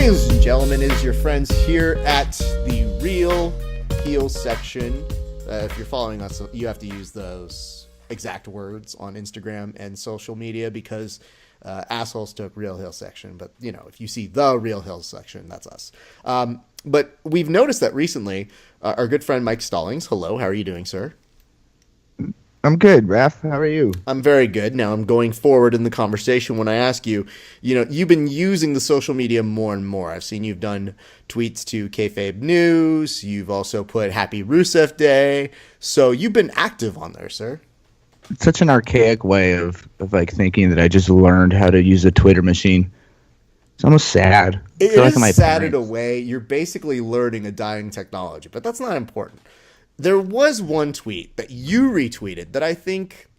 Ladies and gentlemen, it is your friends here at the Real Heel section. If you're following us, you have to use those exact words on Instagram and social media because assholes took Real Heel section. But, you know, if you see the Real Heel section, that's us. But we've noticed that recently, our good friend Mike Stallings, hello, how are you doing, sir? I'm good, Raph. How are you? I'm very good. Now I'm going forward in the conversation when I ask you, you know, you've been using the social media more and more. I've seen you've done tweets to Kayfabe News. You've also put Happy Rusev Day. So you've been active on there, sir. It's such an archaic way of like thinking that I just learned how to use a Twitter machine. It's almost sad. It is sad in a way. You're basically learning a dying technology, but that's not important. There was one tweet that you retweeted that I think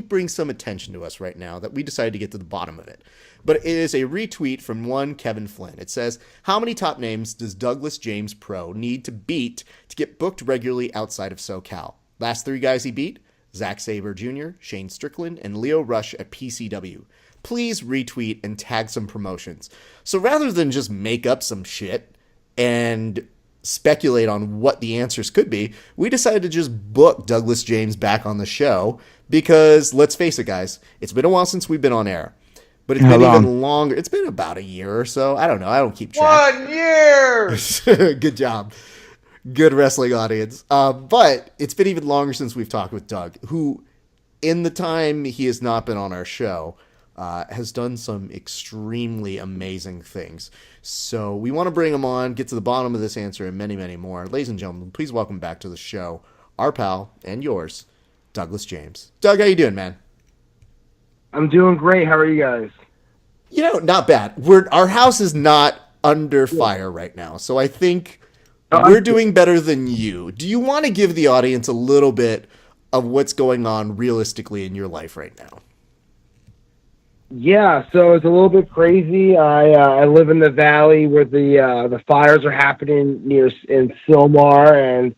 brings some attention to us right now that we decided to get to the bottom of it. But it is a retweet from one Kevin Flynn. It says, how many top names does Douglas James Pro need to beat to get booked regularly outside of SoCal? Last three guys he beat, Zack Sabre Jr., Shane Strickland, and Leo Rush at PCW. Please retweet and tag some promotions. So rather than just make up some shit and speculate on what the answers could be, we decided to just book Douglas James back on the show because, let's face it, guys, it's been a while since we've been on air. But it's been even longer. It's been about a year or so. I don't know. I don't keep track. 1 year! Good job. Good wrestling audience. But it's been even longer since we've talked with Doug, who, in the time he has not been on our show, has done some extremely amazing things. So we want to bring him on, get to the bottom of this answer, and many, many more. Ladies and gentlemen, please welcome back to the show our pal and yours, Douglas James. Doug, how you doing, man? I'm doing great. How are you guys? You know, not bad. Our house is not under fire right now, so I think we're doing better than you. Do you want to give the audience a little bit of what's going on realistically in your life right now? Yeah, so it's a little bit crazy. I live in the valley where the fires are happening in Sylmar,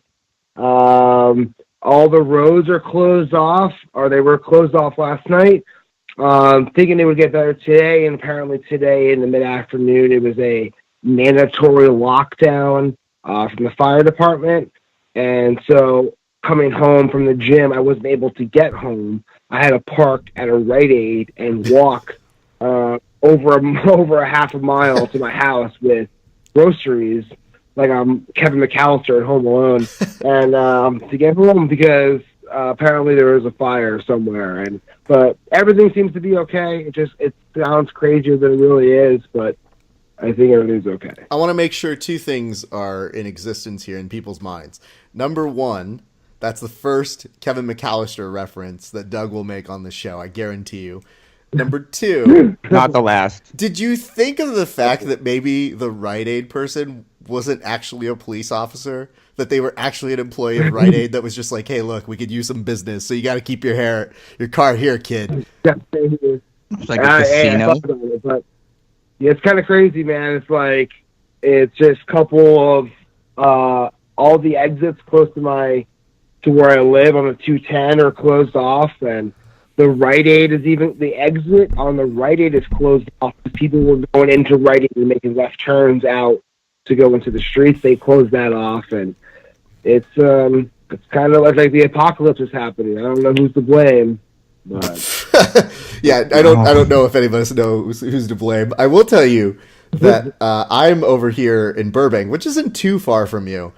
and all the roads are closed off, or they were closed off last night. Thinking they would get better today, and apparently today in the mid-afternoon it was a mandatory lockdown from the fire department. And so coming home from the gym, I wasn't able to get home. I had to park at a Rite Aid and walk over a half a mile to my house with groceries, like I'm Kevin McAllister at Home Alone, and to get home because apparently there was a fire somewhere. But everything seems to be okay. It sounds crazier than it really is, but I think everything's okay. I want to make sure two things are in existence here in people's minds. Number one, that's the first Kevin McAllister reference that Doug will make on the show, I guarantee you. Number two, not the last. Did you think of the fact that maybe the Rite Aid person wasn't actually a police officer? That they were actually an employee of Rite Aid that was just like, hey, look, we could use some business, so you got to keep your car here, kid. It's like a casino. But yeah, it's kind of crazy, man. It's just a couple of all the exits close to where I live on the 210 are closed off, and the Rite Aid the exit on the Rite Aid is closed off. People were going into Rite Aid and making left turns out to go into the streets. They closed that off, and it's kind of like the apocalypse is happening. I don't know who's to blame, but yeah, I don't know if any of us knows who's to blame. I will tell you that I'm over here in Burbank, which isn't too far from you.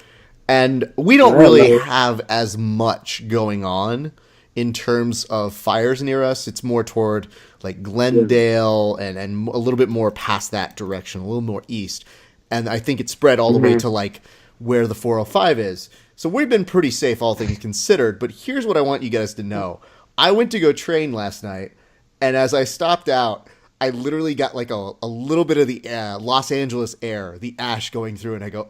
And we don't really have as much going on in terms of fires near us. It's more toward like Glendale and a little bit more past that direction, a little more east. And I think it spread all the way to like where the 405 is. So we've been pretty safe, all things considered. But here's what I want you guys to know. I went to go train last night, and as I stopped out, I literally got like a little bit of the Los Angeles air, the ash going through, and I go...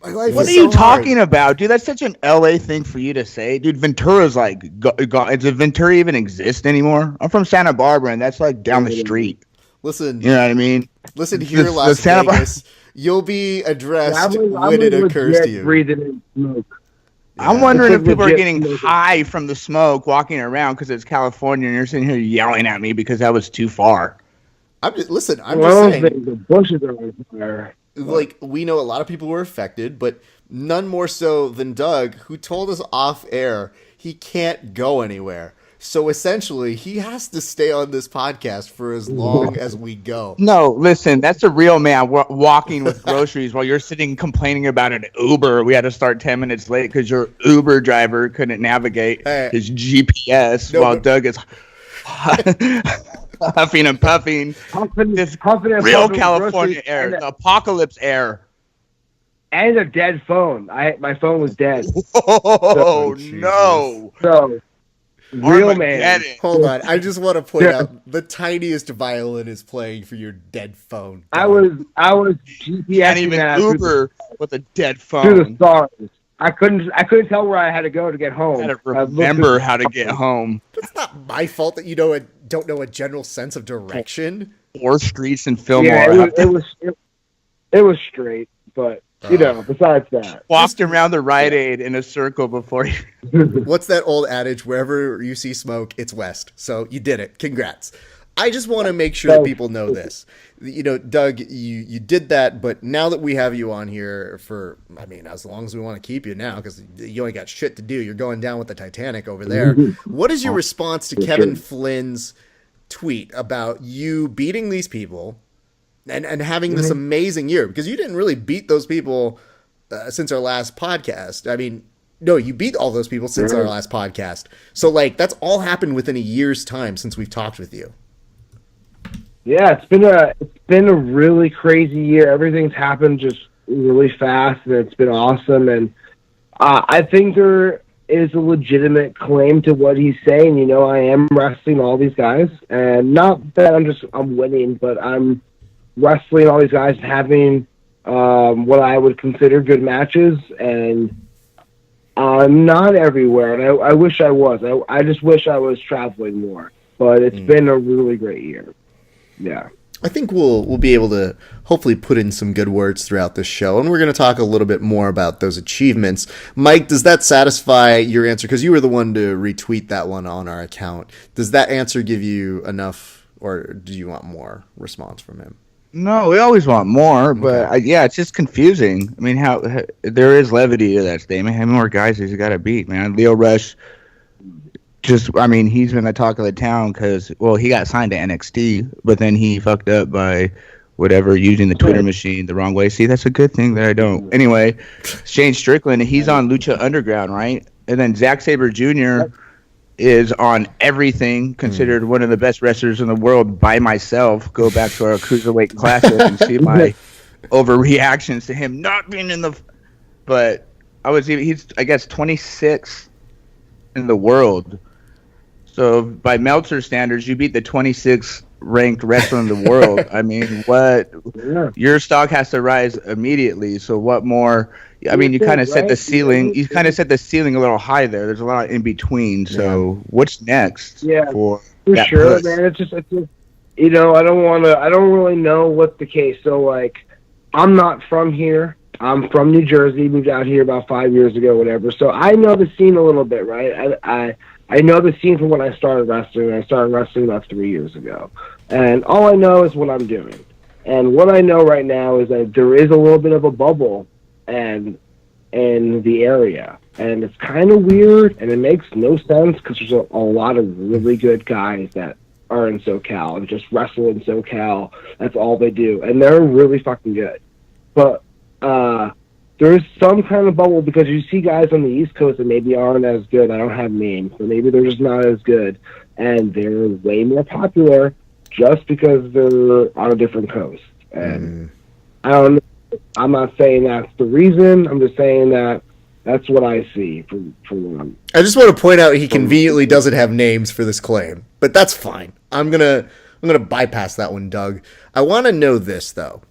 What are you talking about, dude? That's such an LA thing for you to say, dude. Ventura's like, does Ventura even exist anymore? I'm from Santa Barbara, and that's like down the street. Listen, you know what I mean? Listen here, Las Vegas. You'll be addressed when it occurs to you. Breathing in smoke. Yeah. I'm wondering if people are getting high from the smoke walking around because it's California, and you're sitting here yelling at me because that was too far. I'm just listen. I'm Well, just I don't saying. think the bushes are on fire. Like, we know a lot of people were affected, but none more so than Doug, who told us off air he can't go anywhere. So essentially, he has to stay on this podcast for as long as we go. No, listen, that's a real man walking with groceries while you're sitting complaining about an Uber. We had to start 10 minutes late because your Uber driver couldn't navigate his GPS while Doug is huffing and puffing. This real California air, the apocalypse air. And a dead phone. My phone was dead. Oh, no. So, real man. Hold on. I just want to point out the tiniest violin is playing for your dead phone. I was GPS can't even Uber with a dead phone. Through the stars. I couldn't tell where I had to go to get home. I had to remember how to get home. That's not my fault that you don't know a general sense of direction. 4th Streets and Fillmore. Yeah, it was straight, but besides that, walked around the Rite Aid in a circle before you. What's that old adage? Wherever you see smoke, it's west. So you did it. Congrats. I just want to make sure that people know this. Doug, you did that, but now that we have you on here for, as long as we want to keep you now, because you only got shit to do. You're going down with the Titanic over there. What is your response to Kevin Flynn's tweet about you beating these people and having this amazing year? Because you didn't really beat those people since our last podcast. No, you beat all those people since our last podcast. So, that's all happened within a year's time since we've talked with you. Yeah, it's been a really crazy year. Everything's happened just really fast, and it's been awesome. And I think there is a legitimate claim to what he's saying. I am wrestling all these guys, and not that I'm winning, but I'm wrestling all these guys and having what I would consider good matches. And I'm not everywhere, and I wish I was. I just wish I was traveling more. But it's been a really great year. Yeah. I think we'll be able to hopefully put in some good words throughout this show, and we're going to talk a little bit more about those achievements. Mike, does that satisfy your answer? Because you were the one to retweet that one on our account. Does that answer give you enough, or do you want more response from him? No, we always want more, but it's just confusing. How there is levity to that statement. How many more guys has he got to beat, man? Leo Rush. He's been the talk of the town because, he got signed to NXT, but then he fucked up by using the Twitter machine the wrong way. See, that's a good thing that I don't. Anyway, Shane Strickland, he's on Lucha Underground, right? And then Zack Sabre Jr. is on everything, considered one of the best wrestlers in the world by myself. Go back to our Cruiserweight Classic and see my overreactions to him not being in the... But he's, I guess, 26 in the world. So by Meltzer standards, you beat the 26th ranked wrestler in the world. What? Yeah. Your stock has to rise immediately. So what more? You kind of set the ceiling. You kind of set the ceiling a little high there. There's a lot in between. So what's next? Yeah, for sure, push? Man. It's just I don't really know what's the case. So I'm not from here. I'm from New Jersey. Moved out here about 5 years ago, whatever. So I know the scene a little bit, right? I know the scene from when I started wrestling. I started wrestling about 3 years ago. And all I know is what I'm doing. And what I know right now is that there is a little bit of a bubble in the area. And it's kind of weird, and it makes no sense because there's a lot of really good guys that are in SoCal and just wrestle in SoCal. That's all they do. And they're really fucking good. But there's some kind of bubble because you see guys on the East Coast that maybe aren't as good. I don't have names, but maybe they're just not as good. And they're way more popular just because they're on a different coast. And I don't know. I'm not saying that's the reason. I'm just saying that that's what I see from one. I just want to point out he conveniently doesn't have names for this claim, but that's fine. I'm gonna bypass that one, Doug. I want to know this though,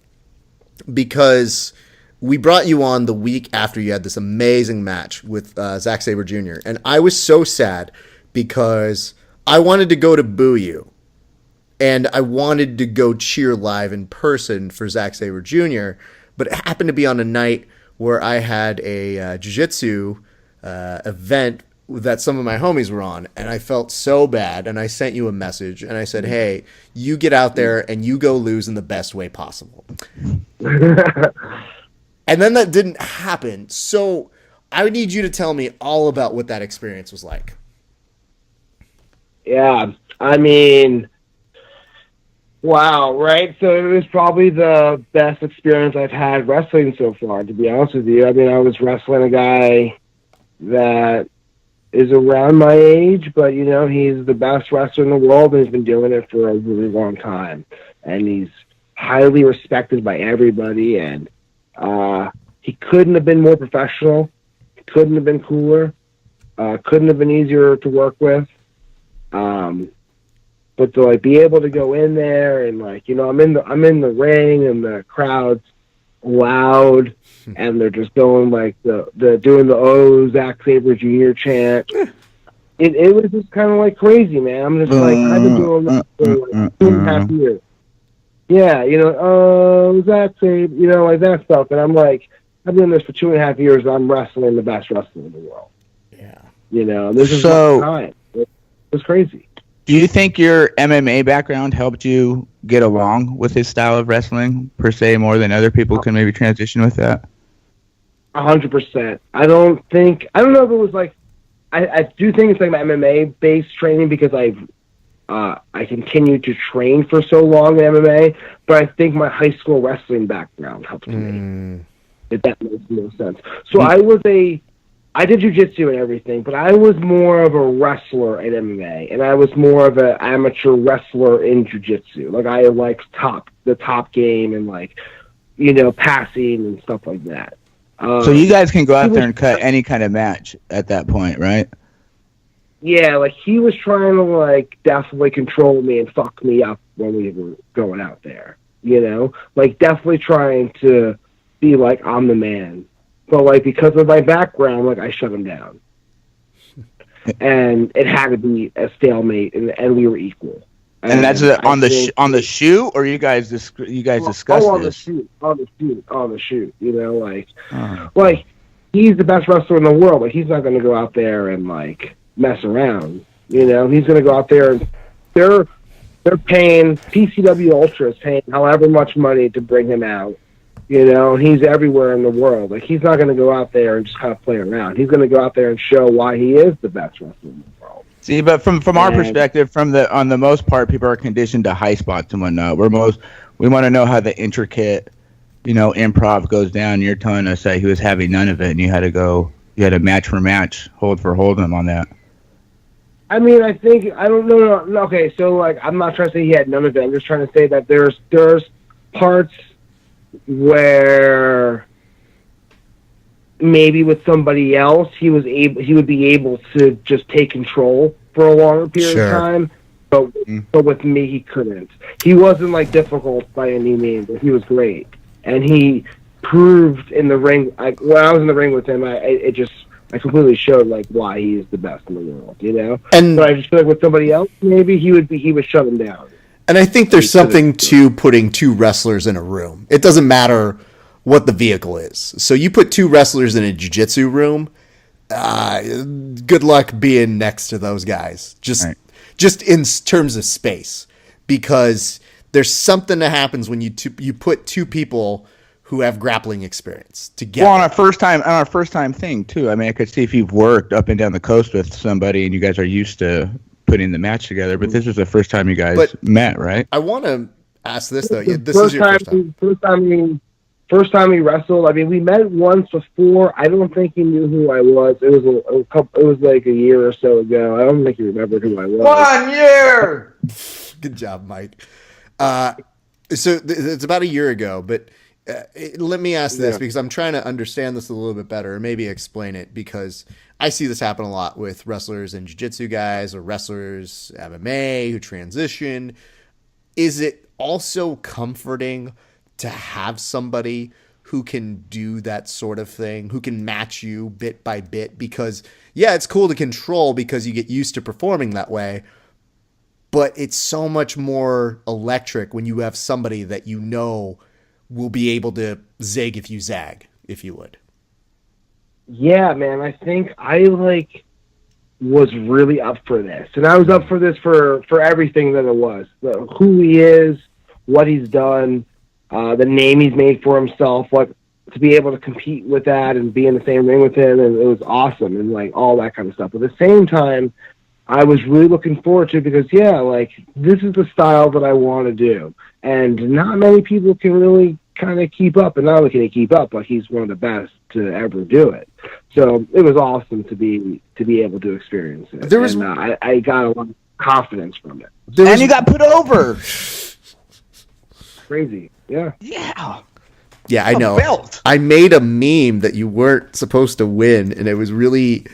because we brought you on the week after you had this amazing match with Zack Sabre Jr. And I was so sad because I wanted to go to boo you. And I wanted to go cheer live in person for Zack Sabre Jr. But it happened to be on a night where I had a Jiu-Jitsu event that some of my homies were on, and I felt so bad, and I sent you a message, and I said, hey, you get out there and you go lose in the best way possible. And then that didn't happen. So I would need you to tell me all about what that experience was like. Yeah, I mean, wow, right? So it was probably the best experience I've had wrestling so far, to be honest with you. I mean, I was wrestling a guy that is around my age, but, you know, he's the best wrestler in the world, and he's been doing it for a really long time. And he's highly respected by everybody, and he couldn't have been more professional, couldn't have been cooler, couldn't have been easier to work with. But to like be able to go in there and like, you know, I'm in the ring and the crowd's loud and they're just going like the doing the Zack Sabre Jr. chant. It was just kind of like crazy, man. I'm just like, I've been doing that for like 2.5 years. Yeah, you know, Zack Sabre, you know, like that stuff. And I'm like, I've been doing this for 2.5 years. And I'm wrestling the best wrestler in the world. Yeah. You know, this is my time. It was crazy. Do you think your MMA background helped you get along with his style of wrestling, per se, more than other people can maybe transition with that? 100%. I don't know if it was like, I do think it's like my MMA-based training because I continued to train for so long in MMA, but I think my high school wrestling background helped me, if that makes no sense. So I did Jiu-Jitsu and everything, but I was more of a wrestler in MMA, and I was more of an amateur wrestler in Jiu-Jitsu. Like, I liked the top game and, like, you know, passing and stuff like that. So you guys can go out there and cut any kind of match at that point, right? Yeah, like, he was trying to, like, definitely control me and fuck me up when we were going out there, you know? Like, definitely trying to be like, I'm the man. But, like, because of my background, like, I shut him down. And it had to be a stalemate, and we were equal. And that's on the shoot, or you guys discussed on this? On the shoot. You know, like he's the best wrestler in the world. Like, he's not going to go out there and like mess around. You know, he's going to go out there and they're paying PCW Ultra is paying however much money to bring him out. You know, he's everywhere in the world. Like, he's not going to go out there and just kind of play around. He's going to go out there and show why he is the best wrestler in the world. See, but from our perspective, on the most part, people are conditioned to high spots and whatnot. We want to know how the intricate, you know, improv goes down. You're telling us that he was having none of it, and you had to match for match, hold for hold him on that. I mean, I don't know. No, okay, so like, I'm not trying to say he had none of it. I'm just trying to say that there's parts where maybe with somebody else he would be able to just take control for a longer period of time, but with me he couldn't. He wasn't like difficult by any means, but he was great, and he proved in the ring. Like, when I was in the ring with him, I completely showed like why he is the best in the world, you know. And but I just feel like with somebody else, maybe he would shut him down. And I think there's something to putting two wrestlers in a room. It doesn't matter what the vehicle is. So you put two wrestlers in a jiu-jitsu room, good luck being next to those guys. Just in terms of space. Because there's something that happens when you put two people who have grappling experience together. Well, on our first time thing too. I mean, I could see if you've worked up and down the coast with somebody and you guys are used to putting the match together, but this is the first time you guys met, right? I want to ask this though. This is your first time. First time we wrestled. I mean, we met once before. I don't think he knew who I was. It was like a year or so ago. I don't think he remembered who I was. 1 year. Good job, Mike. So it's about a year ago, but let me ask this because I'm trying to understand this a little bit better, or maybe explain it, because I see this happen a lot with wrestlers and jiu-jitsu guys or wrestlers MMA who transition. Is it also comforting to have somebody who can do that sort of thing, who can match you bit by bit? Because, yeah, it's cool to control because you get used to performing that way, but it's so much more electric when you have somebody that you know will be able to zig if you zag, if you would. Yeah, man, I think was really up for this. And I was up for this for everything that it was. Who he is, what he's done, the name he's made for himself, to be able to compete with that and be in the same ring with him, and it was awesome, and like all that kind of stuff. But at the same time, I was really looking forward to it because, this is the style that I want to do. And not many people can really kind of keep up, and not only can he keep up, but he's one of the best to ever do it. So it was awesome to be able to experience it. I got a lot of confidence from it. And you got put over. Crazy, yeah. Yeah, I know. Belt. I made a meme that you weren't supposed to win, and it was really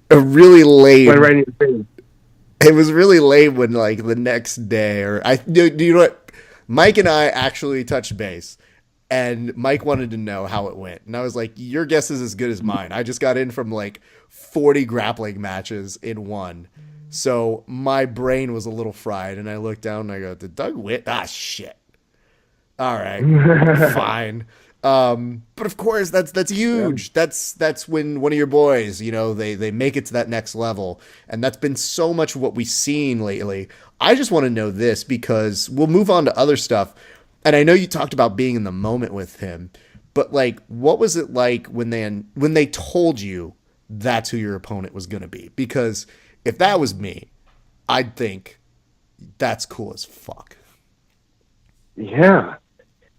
really lame. Right in your face. It was really lame when, like, the next day, do you know what? Mike and I actually touched base, and Mike wanted to know how it went. And I was like, your guess is as good as mine. I just got in from, like, 40 grappling matches in one. So my brain was a little fried, and I looked down and I go, did Doug win? Ah, shit. All right, fine. But of course, that's huge. Yeah. That's when one of your boys, they make it to that next level, and that's been so much of what we've seen lately. I just want to know this because we'll move on to other stuff, and I know you talked about being in the moment with him, but like, what was it like when they told you that's who your opponent was going to be? Because if that was me, I'd think that's cool as fuck.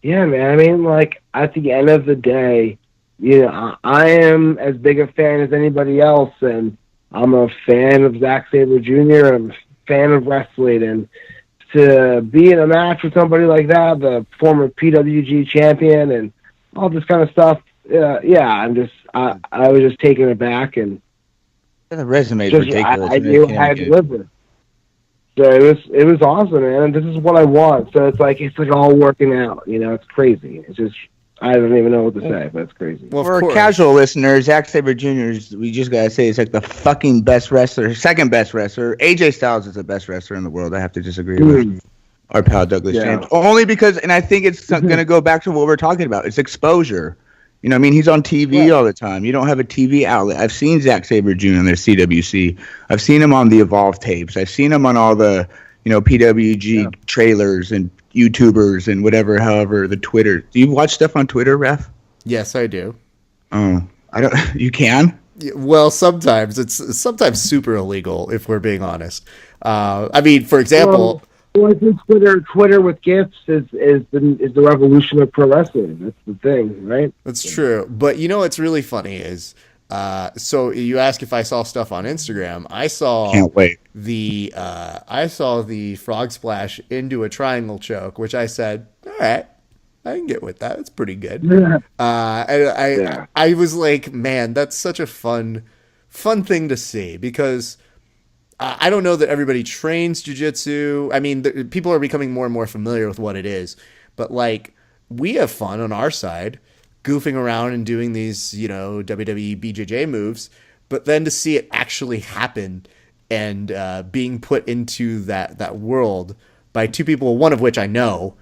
Yeah, man. I mean, like, at the end of the day, I am as big a fan as anybody else, and I'm a fan of Zack Sabre Jr., and I'm a fan of wrestling, and to be in a match with somebody like that, the former PWG champion, and all this kind of stuff, I was just taken aback, and the resume is ridiculous. I knew I had to deliver. So it was awesome, man. And this is what I want. So it's like all working out. It's crazy. It's just, I don't even know what to say, but it's crazy. Well, for casual listeners, Zack Sabre Jr. We just gotta say, he's like the fucking best wrestler, second best wrestler. AJ Styles is the best wrestler in the world. I have to disagree with our pal Douglas James, only because, and I think it's gonna go back to what we're talking about. It's exposure. He's on TV all the time. You don't have a TV outlet. I've seen Zack Sabre Jr. on their CWC. I've seen him on the Evolve tapes. I've seen him on all the, PWG trailers and YouTubers and however, the Twitter. Do you watch stuff on Twitter, Raph? Yes, I do. Oh, I don't. You can? Well, sometimes it's sometimes super illegal, if we're being honest. I mean, for example. Well, I think Twitter with gifs is the revolution of pro wrestling. That's the thing, right? That's true. But what's really funny is, so you ask if I saw stuff on Instagram. I saw Can't wait. I saw the frog splash into a triangle choke, which I said, all right, I can get with that. It's pretty good. Yeah. And I was like, man, that's such a fun thing to see because. I don't know that everybody trains jiu-jitsu. I mean, people are becoming more and more familiar with what it is. But, like, we have fun on our side goofing around and doing these, WWE BJJ moves. But then to see it actually happen and being put into that world by two people, one of which I know.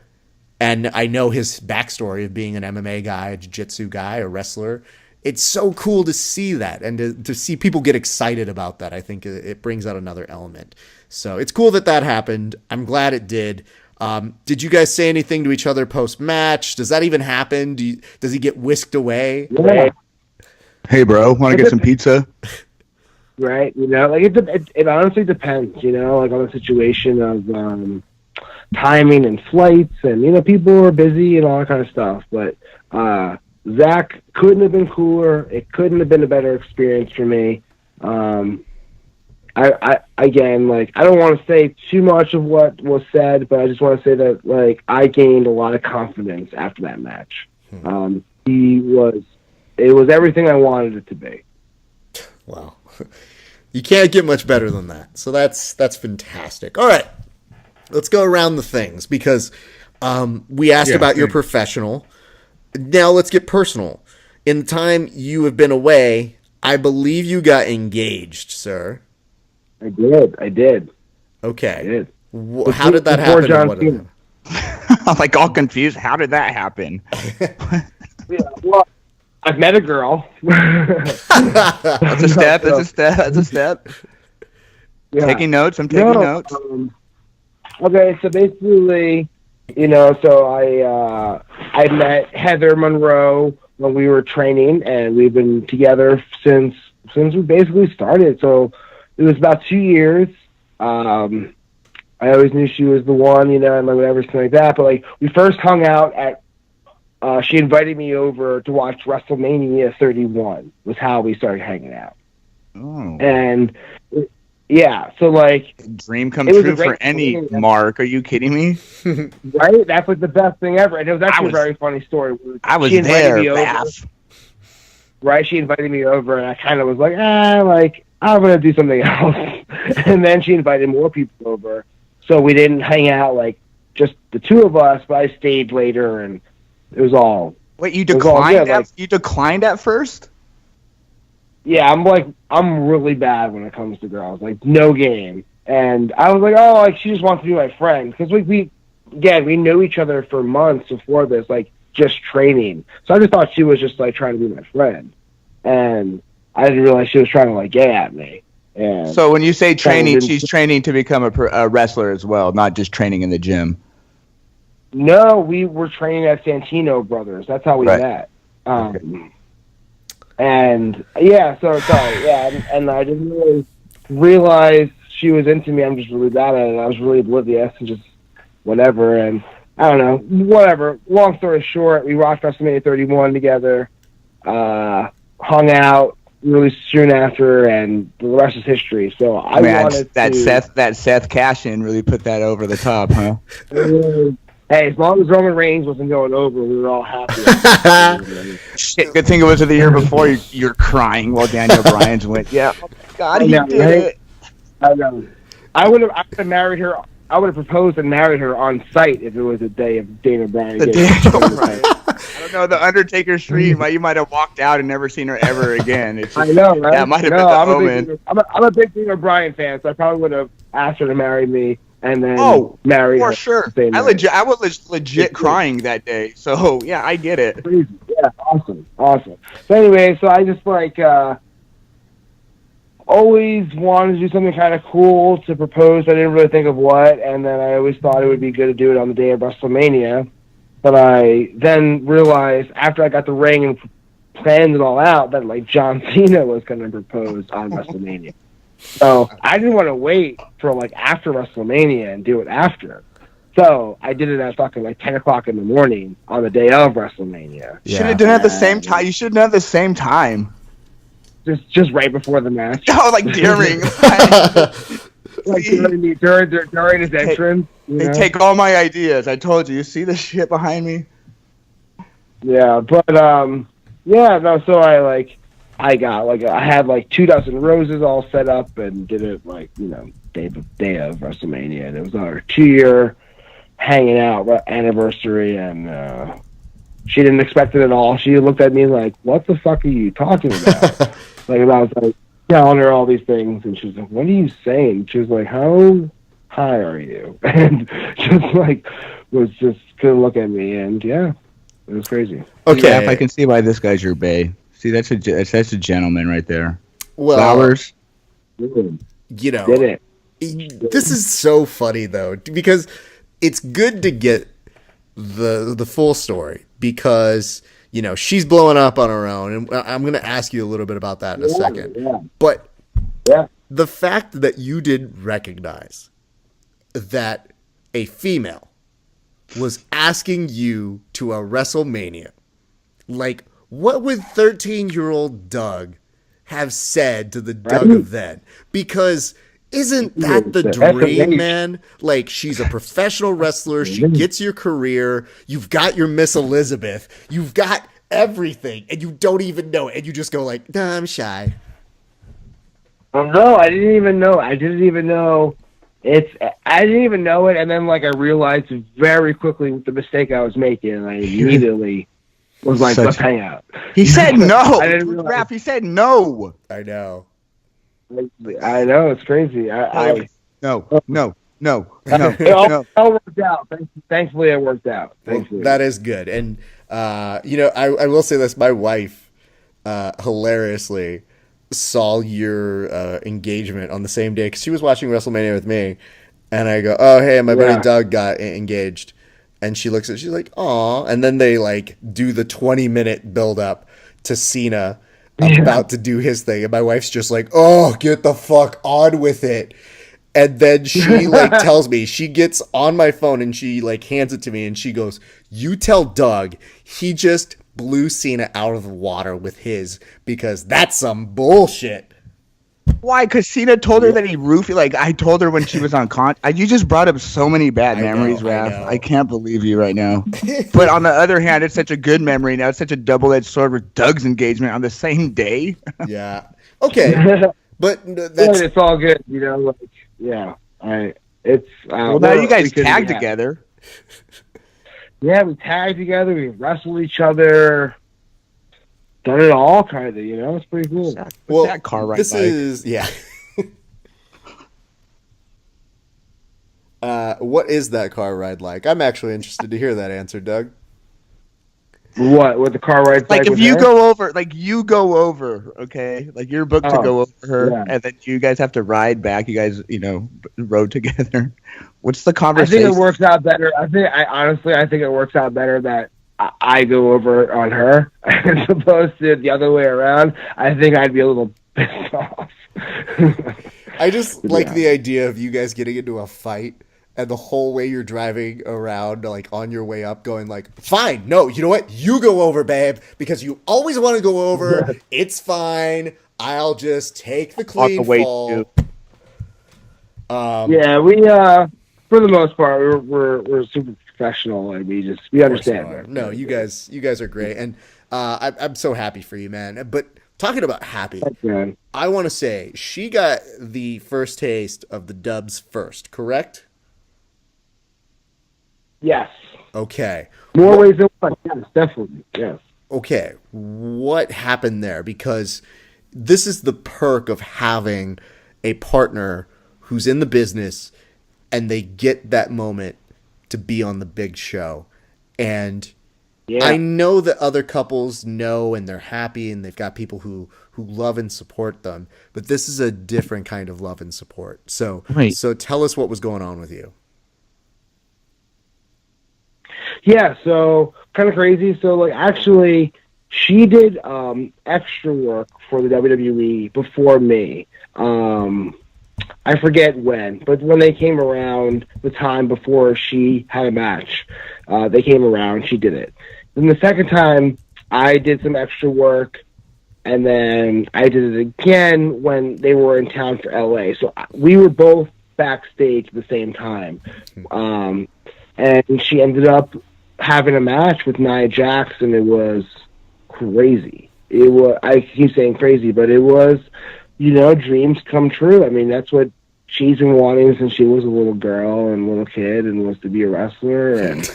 And I know his backstory of being an MMA guy, a jiu-jitsu guy, a wrestler. It's so cool to see that and to see people get excited about that. I think it brings out another element. So it's cool that happened. I'm glad it did. Did you guys say anything to each other post-match? Does that even happen? Does he get whisked away? Yeah. Hey, bro, want to get some pizza? Right. It honestly depends, like on the situation of timing and flights and, people are busy and all that kind of stuff. But, Zach couldn't have been cooler. It couldn't have been a better experience for me. I don't want to say too much of what was said, but I just want to say that I gained a lot of confidence after that match. It was everything I wanted it to be. Wow. You can't get much better than that. So that's fantastic. All right. Let's go around the things because we asked about your professional. Now let's get personal. In the time you have been away, I believe you got engaged, sir. I did. Okay. I did. How did that happen? John Cena. I'm all confused. How did that happen? Yeah, well, I've met a girl. That's a step. That's a step. That's a step. Yeah. Taking notes. I'm taking notes. Okay, so basically, so I met Heather Monroe when we were training, and we've been together since we basically started. So it was about 2 years. I always knew she was the one, and like whatever, something like that. But like we first hung out at. She invited me over to watch WrestleMania 31. Was how we started hanging out. Oh. And yeah, so like dream come true for any Mark. Are you kidding me? Right? That's like the best thing ever. And it was actually a very funny story. I was there, Raph. Right? She invited me over, and I kind of was like, I'm gonna do something else. And then she invited more people over, so we didn't hang out like just the two of us. But I stayed later, and it was all. Wait, you declined? You declined at first? Yeah, I'm really bad when it comes to girls. Like, no game. And I was like, she just wants to be my friend. Because we knew each other for months before this, like, just training. So I just thought she was just, like, trying to be my friend. And I didn't realize she was trying to, like, get at me. And so when you say training, she's training to become a wrestler as well, not just training in the gym. No, we were training at Santino Brothers. That's how we met. And yeah, so sorry, yeah, and I didn't really realize she was into me. I'm just really bad at it. I was really oblivious and just whatever. And I don't know, whatever. Long story short, we watched WrestleMania 31 together, hung out really soon after, and the rest is history. So I wanted that Seth cash-in really put that over the top, huh? Hey, as long as Roman Reigns wasn't going over, we were all happy. Shit, good thing it was the year before you're crying while Daniel Bryan's went. Yeah, oh my God, he did it. I know. I would have married her. I would have proposed and married her on site if it was a day of Daniel Bryan. I don't know, the Undertaker stream. You might have walked out and never seen her ever again. It's just, I know, right? That might have been the moment. I'm a big Daniel Bryan fan, so I probably would have asked her to marry me. And then marry for her. Sure. I was legit crying that day. So yeah, I get it. Yeah, awesome. So anyway, so I just always wanted to do something kind of cool to propose. I didn't really think of what, and then I always thought it would be good to do it on the day of WrestleMania. But I then realized after I got the ring and planned it all out that like John Cena was going to propose on WrestleMania. So I didn't want to wait for like after WrestleMania and do it after. So I did it at fucking like 10 o'clock in the morning on the day of WrestleMania. You should have done it at the same time. You should have done it at the same time. Just right before the match. Oh, like during. During his entrance. They take all my ideas. I told you. You see the shit behind me? Yeah, but so I had like 24 roses all set up and did it like, day of WrestleMania. And it was our 2-year hanging out anniversary, and she didn't expect it at all. She looked at me like, what the fuck are you talking about? Like, and I was like telling her all these things, and she was like, what are you saying? She was like, how high are you? And just couldn't look at me, and yeah, it was crazy. Okay, yeah, if I can see why this guy's your bae. See, that's a gentleman right there. Well, flowers. Did it. This is so funny though, because it's good to get the full story, because she's blowing up on her own, and I'm going to ask you a little bit about that in a second. Yeah. But the fact that you didn't recognize that a female was asking you to a WrestleMania, like, what would 13-year-old Doug have said to the Doug of then? Because isn't that the dream, man? Like, she's a professional wrestler. She gets your career. You've got your Miss Elizabeth. You've got everything, and you don't even know it. And you just go like, nah, I'm shy. No, I didn't even know. I didn't even know it. And then, like, I realized very quickly the mistake I was making, and I immediately was like, let's hang out. He said no. I didn't realize. Raph, he said no. I know. I know, it's crazy. No. It all worked out. Thankfully, it worked out. Well, that is good. And, I will say this. My wife, hilariously saw your engagement on the same day because she was watching WrestleMania with me, and I go, "Oh, hey, my buddy Doug got engaged," and she looks at, she's like, "Aw," and then they like do the 20-minute build up to Cena about to do his thing, and my wife's just like, "Oh, get the fuck on with it." And then she like tells me, she gets on my phone and she like hands it to me and she goes, "You tell Doug he just blew Cena out of the water with his, because that's some bullshit." Why? Because Cena told her that he roofied. Like, I told her when she was on you just brought up so many bad memories, Raph. I can't believe you right now. But on the other hand, it's such a good memory. Now it's such a double-edged sword with Doug's engagement on the same day. Yeah. Okay. But that's... it's all good, you know. Like, yeah. Well, now you guys tag together. Yeah, we tagged together. We wrestled each other. Done it all, kind of. You know, it's pretty cool. Well, that car ride this like? Is what is that car ride like? I'm actually interested to hear that answer, Doug. What the car ride's like? Like if you go over, okay? Like you're booked to go over her, and then you guys have to ride back. You guys, rode together. What's the conversation? I think it works out better. I think it works out better that I go over on her as opposed to the other way around. I think I'd be a little pissed off. I just like the idea of you guys getting into a fight and the whole way you're driving around, like on your way up, going like, "Fine, no, you know what? You go over, babe, because you always want to go over. It's fine. I'll just take the clean fall." Yeah, we for the most part we're super professional, and we understand. No, you guys are great, and I'm so happy for you, man. But talking about happy, I want to say she got the first taste of the dubs first, correct? Yes. Okay. More ways than one. Yes, definitely. Yes. Okay. What happened there? Because this is the perk of having a partner who's in the business and they get that moment to be on the big show. And I know that other couples know and they're happy and they've got people who love and support them, but this is a different kind of love and support. So tell us what was going on with you. Yeah, so kind of crazy. So like actually she did extra work for the WWE before me. I forget when, but when they came around the time before she had a match, they came around, she did it. Then the second time I did some extra work, and then I did it again when they were in town for LA. So we were both backstage at the same time. And she ended up having a match with Nia Jax, and it was crazy. I keep saying crazy, but it was, dreams come true. I mean, that's what she's been wanting since she was a little girl and little kid and was to be a wrestler, and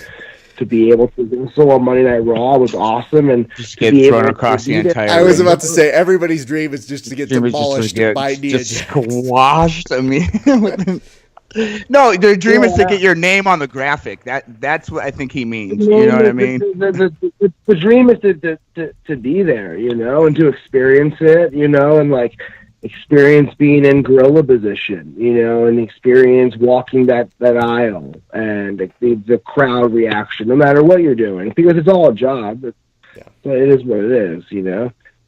to be able to wrestle on Monday Night Raw was awesome. And just get thrown across the entire I was about to say, everybody's dream is just to get demolished by Nia Jax. Squashed. I mean, no, their dream is to get your name on the graphic. That's what I think he means. You know what I mean? The dream is to be there, and to experience it, and like experience being in gorilla position, and experience walking that aisle and the crowd reaction, no matter what you're doing, because it's all a job. But it is what it is,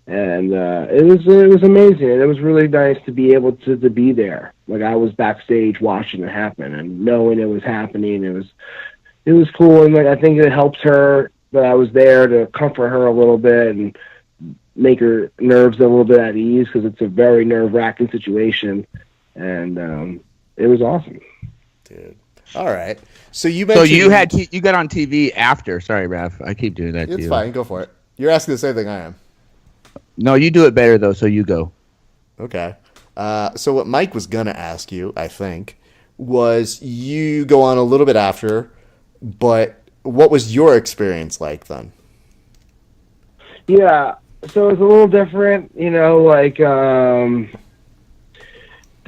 And it was amazing, and it was really nice to be able to be there. Like I was backstage watching it happen and knowing it was happening. It was cool, and like I think it helps her that I was there to comfort her a little bit and make her nerves a little bit at ease, because it's a very nerve-wracking situation, and it was awesome. Dude, all right. So you mentioned you got on TV after. Sorry, Raph, I keep doing that. It's fine. Go for it. You're asking the same thing I am. No, you do it better, though, so you go. Okay. So what Mike was going to ask you, I think, was you go on a little bit after, but what was your experience like then? Yeah, so it's a little different, like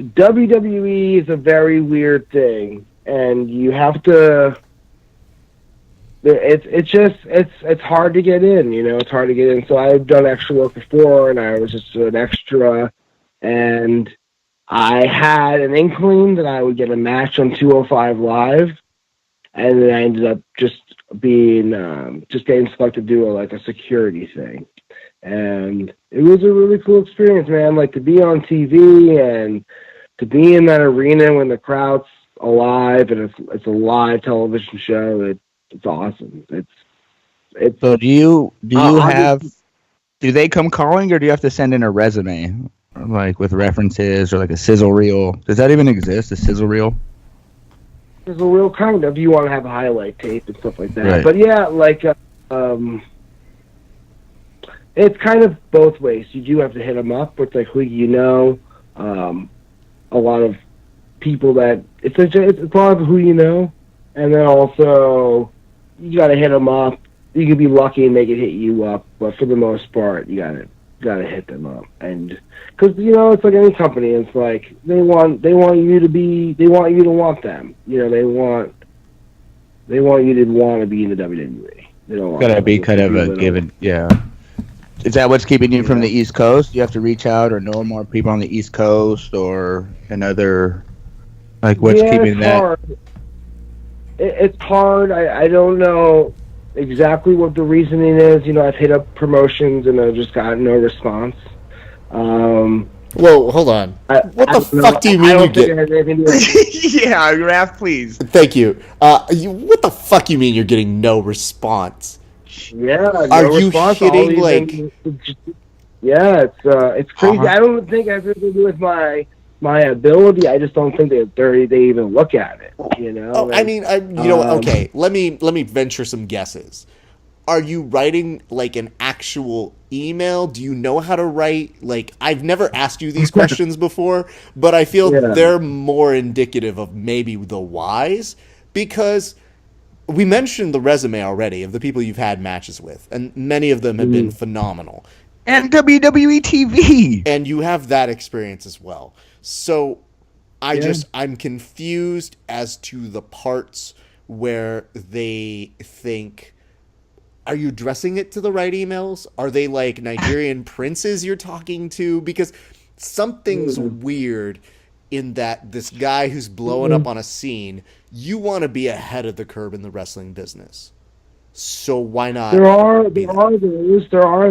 WWE is a very weird thing, and you have to it's hard to get in. It's hard to get in. So I've done extra work before, and I was just an extra, and I had an inkling that I would get a match on 205 Live, and then I ended up just getting selected to do a security thing. And it was a really cool experience, man. Like, to be on TV and to be in that arena when the crowd's alive and it's a live television show. It's awesome. It's. So do they come calling, or do you have to send in a resume, like with references or like a sizzle reel? Does that even exist? A sizzle reel? There's a real kind of, you want to have a highlight tape and stuff like that. Right. But yeah, it's kind of both ways. You do have to hit them up with who a lot of people that it's a lot of who you know, and then also you got to hit them up. You could be lucky and they could hit you up, but for the most part, you gotta hit them up. And because it's like any company, it's like they want you to want them. They want you to want to be in the WWE. They don't want gotta be kind of a given, yeah. Is that what's keeping you from the East Coast? You have to reach out or know more people on the East Coast or another, what's keeping that? Hard. It's hard. I don't know exactly what the reasoning is. I've hit up promotions and I've just gotten no response. Whoa, hold on. What the fuck do you mean you get? Yeah, Raph, please. Thank you. What the fuck you mean you're getting no response? Yeah. Are you kidding? Yeah, it's crazy. I don't think it has anything to do with my ability. I just don't think they even look at it. Oh, I mean, okay. Let me venture some guesses. Are you writing an actual email? Do you know how to write? I've never asked you these questions before, but I feel they're more indicative of maybe the whys, because we mentioned the resume already of the people you've had matches with, and many of them have been phenomenal. And WWE TV. And you have that experience as well. So I'm confused as to the parts where they think, are you addressing it to the right emails? Are they like Nigerian princes you're talking to? Because something's weird in that this guy who's blowing up on a scene, you want to be ahead of the curve in the wrestling business. So why not? There are those. I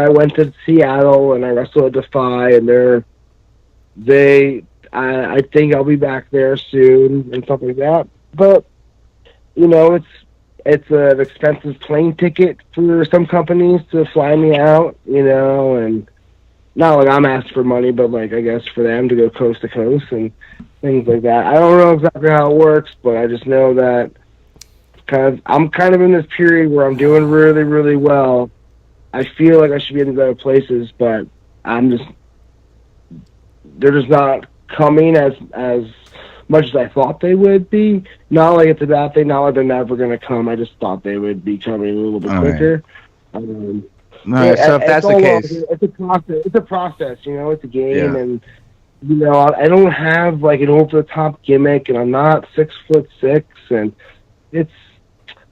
went to Seattle and I wrestled at Defy, and I think I'll be back there soon and stuff like that. But it's an expensive plane ticket for some companies to fly me out, and not like I'm asked for money, but I guess for them to go coast to coast and things like that. I don't know exactly how it works, but I just know that I'm kind of in this period where I'm doing really, really well. I feel like I should be in better places, but they're just not coming as much as I thought they would be. Not like it's a bad thing, not like they're never going to come. I just thought they would be coming a little bit quicker. Right. So if that's the case, it's a process. It's a process. It's a game, and I don't have an over the top gimmick, and I'm not 6'6", and it's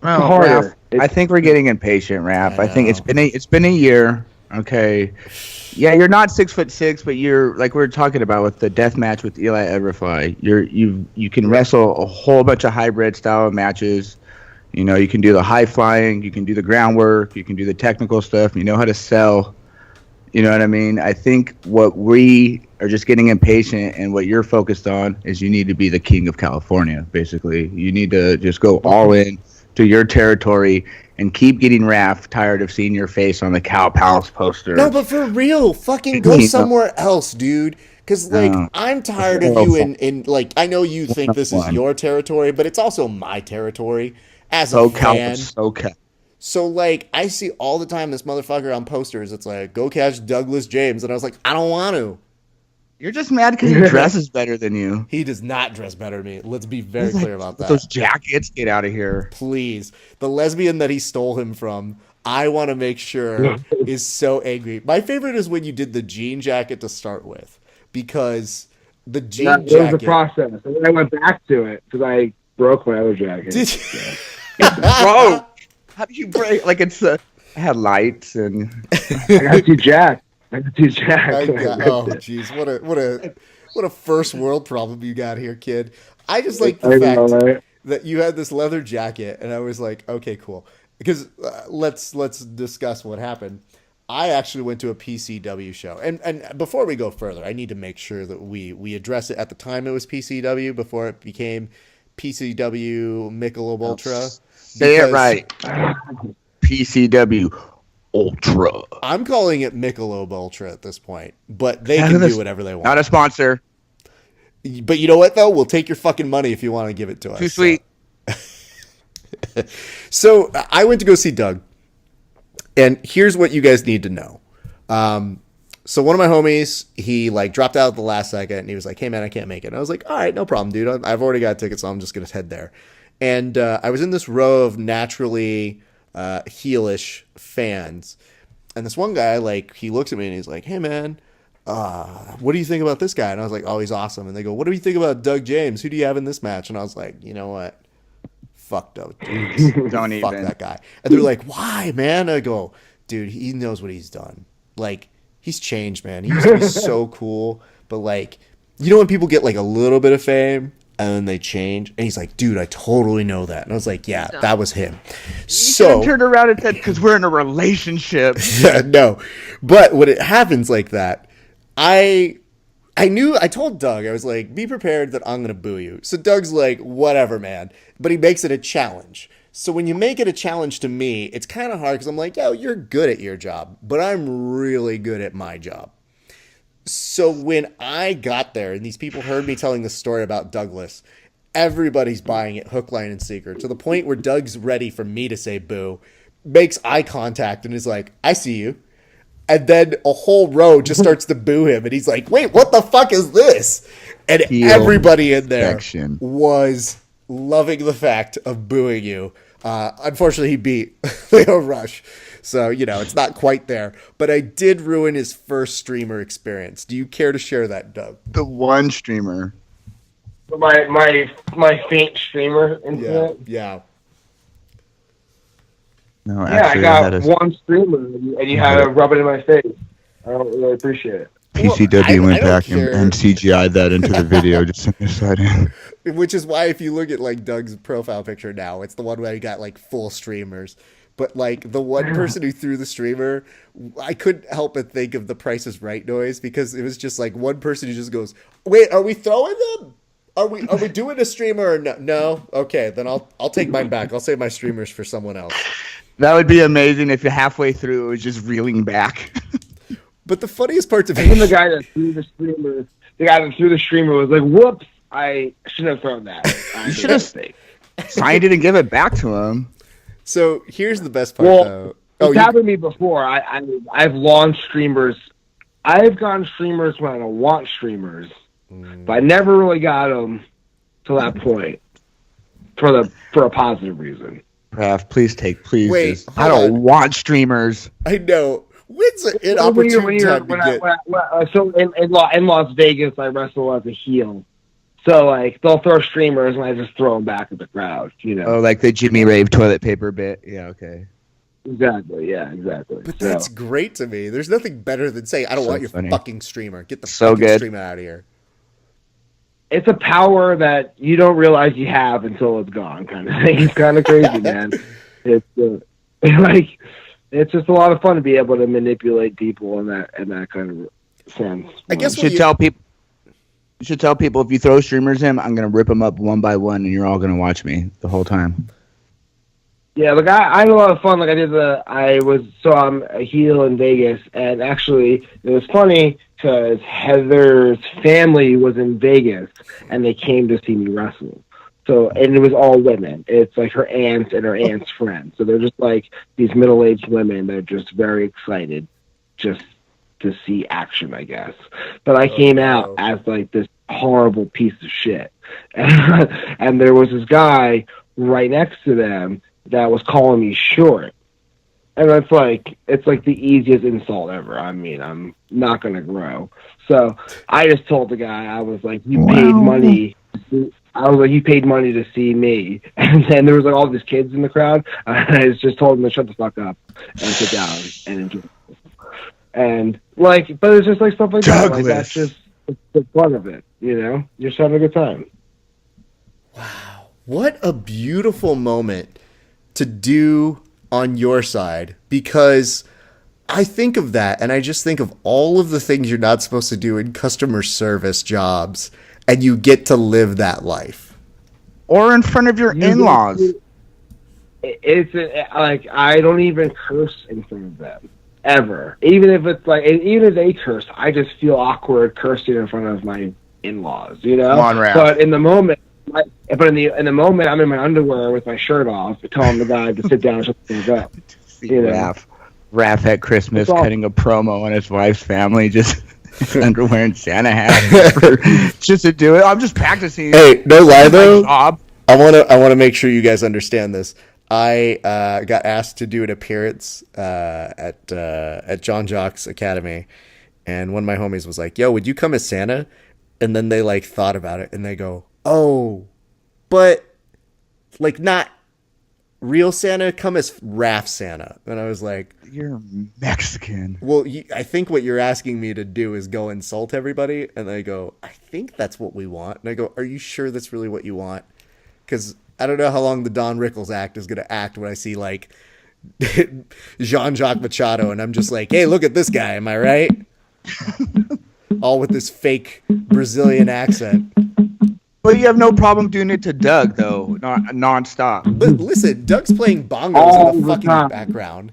harder. Raph, I think we're getting impatient, Raph. I think it's been a year. Okay. Yeah, you're not 6'6", but you're like we were talking about with the death match with Eli Everfly. You can wrestle a whole bunch of hybrid style matches. You can do the high flying, you can do the groundwork, you can do the technical stuff. You know how to sell. You know what I mean? I think what we are just getting impatient, and what you're focused on is you need to be the king of California. Basically, you need to just go all in to your territory and keep getting Raph tired of seeing your face on the Cow Palace poster. No, but for real, fucking go somewhere else, dude. Because, I'm tired of you in I know you think this is your territory, but it's also my territory as a fan. SoCal. So, I see all the time this motherfucker on posters. It's go catch Douglas James. And I was like, I don't want to. You're just mad because he dresses better than you. He does not dress better than me. Let's be very clear about that. Those jackets, get out of here. Please. The lesbian that he stole him from, I want to make sure is so angry. My favorite is when you did the jean jacket to start with. Because the jean jacket... It was a process. And then I went back to it because broke my other jacket. Did you? Bro, how do you break? Like I had lights and I got too jacked. I got too jacked. Oh, jeez, what a first world problem you got here, kid. I just like the fact that you had this leather jacket, and I was like, okay, cool. Because let's discuss what happened. I actually went to a PCW show, and before we go further, I need to make sure that we address it. At the time, it was PCW before it became PCW Michelob Ultra. Say it right. PCW Ultra. I'm calling it Michelob Ultra at this point, but they can do whatever they want. Not a sponsor. But you know what, though? We'll take your fucking money if you want to give it to us. Too sweet. So I went to go see Doug, and here's what you guys need to know. So one of my homies, he like dropped out at the last second, and he was like, "Hey man, I can't make it." And I was like, "All right, no problem, dude. I've already got tickets, so I'm just gonna head there." And I was in this row of naturally heelish fans, and this one guy, like, he looks at me and he's like, "Hey man, what do you think about this guy?" And I was like, "Oh, he's awesome." And they go, "What do you think about Doug James? Who do you have in this match?" And I was like, "You know what? Fuck Doug James. Fuck that guy." And they're like, "Why, man?" I go, "Dude, he knows what he's done. Like, he's changed, man. He used to be so cool, but like, you know when people get like a little bit of fame and then they change?" And he's like, "Dude, I totally know that." And I was like, "Yeah, that was him." So turned around and said, "Because we're in a relationship." No, but when it happens like that, I told Doug, I was like, "Be prepared that I'm gonna boo you." So Doug's like, "Whatever, man," but he makes it a challenge. So when you make it a challenge to me, it's kind of hard because I'm like, "Yo, you're good at your job, but I'm really good at my job." So when I got there and these people heard me telling the story about Douglas, everybody's buying it hook, line, and sinker, to the point where Doug's ready for me to say boo, makes eye contact and is like, "I see you." And then a whole row just starts to boo him. And he's like, "Wait, what the fuck is this?" And everybody in there was loving the fact of booing you. Unfortunately, he beat Leo Rush. So, you know, it's not quite there. But I did ruin his first streamer experience. Do you care to share that, Doug? The one streamer. My faint streamer incident? Yeah. No, yeah, I got one streamer, and you had to rub it in my face. I don't really appreciate it. PCW went back and CGI'd that into the video, just sent this side in. Which is why if you look at like Doug's profile picture now, it's the one where he got like full streamers. But like the one person who threw the streamer, I couldn't help but think of the Price is Right noise, because it was just like one person who just goes, "Wait, are we throwing them? Are we doing a streamer or no?" "No, okay, then I'll take mine back. I'll save my streamers for someone else." That would be amazing if halfway through it was just reeling back. But the funniest part to me, the guy that threw the streamer was like, "Whoops, I shouldn't have thrown that. You should have signed it and give it back to him." So here's the best part, though. It's happened to me before. I've launched streamers. I've gotten streamers when I don't want streamers, but I never really got them to that point for a positive reason. Raph, please. Wait, I don't want streamers. I know. When's an inopportune time to get... So in Las Vegas, I wrestle as a heel. So, like, they'll throw streamers, and I just throw them back at the crowd, you know. Oh, like the Jimmy Rave toilet paper bit? Yeah, okay. Exactly, yeah, exactly. But that's great to me. There's nothing better than saying, "I don't want your fucking streamer. Get the fucking streamer out of here." It's a power that you don't realize you have until it's gone, kind of thing. It's kind of crazy, man. It's it's just a lot of fun to be able to manipulate people in that kind of sense. I guess you should tell people if you throw streamers in, I'm going to rip them up one by one, and you're all going to watch me the whole time. Yeah, look, I had a lot of fun. Like I'm a heel in Vegas, and actually it was funny because Heather's family was in Vegas, and they came to see me wrestle. So, and it was all women. It's like her aunt and her aunt's friend. So they're just like these middle-aged women. They're just very excited just to see action, I guess. But I came out as like this horrible piece of shit. And there was this guy right next to them that was calling me short. And it's like the easiest insult ever. I mean, I'm not going to grow. So I just told the guy, I was like, you paid money I was like, "You paid money to see me," and then there was like all these kids in the crowd. I just told them to shut the fuck up and sit down and enjoy. And like, but it's just like stuff like that. Like that's just the fun of it, you know. You're just having a good time. Wow, what a beautiful moment to do on your side, because I think of that and I just think of all of the things you're not supposed to do in customer service jobs, and you get to live that life. Or in front of your in-laws. It's like I don't even curse in front of them ever. Even if it's like, even if they curse, I just feel awkward cursing in front of my in-laws. You know. Come on, Raph. But in the moment, in the moment, I'm in my underwear with my shirt off, telling the guy to sit down and shut things up. You know? Raph at Christmas cutting a promo on his wife's family, just underwear and Santa hat, just to do it. I'm just practicing. Hey, no lie though. I want to make sure you guys understand this. I got asked to do an appearance at John Jock's Academy, and one of my homies was like, "Yo, would you come as Santa?" And then they like thought about it, and they go, "Oh, but like not real Santa, come as Raph Santa." And I was like, "You're Mexican." Well, I think what you're asking me to do is go insult everybody. And they go, "I think that's what we want." And I go, "Are you sure that's really what you want?" Because I don't know how long the Don Rickles act is going to act when I see like Jean-Jacques Machado, and I'm just like, "Hey, look at this guy. Am I right?" All with this fake Brazilian accent. But you have no problem doing it to Doug, though, non-stop. But listen, Doug's playing bongos in the fucking background.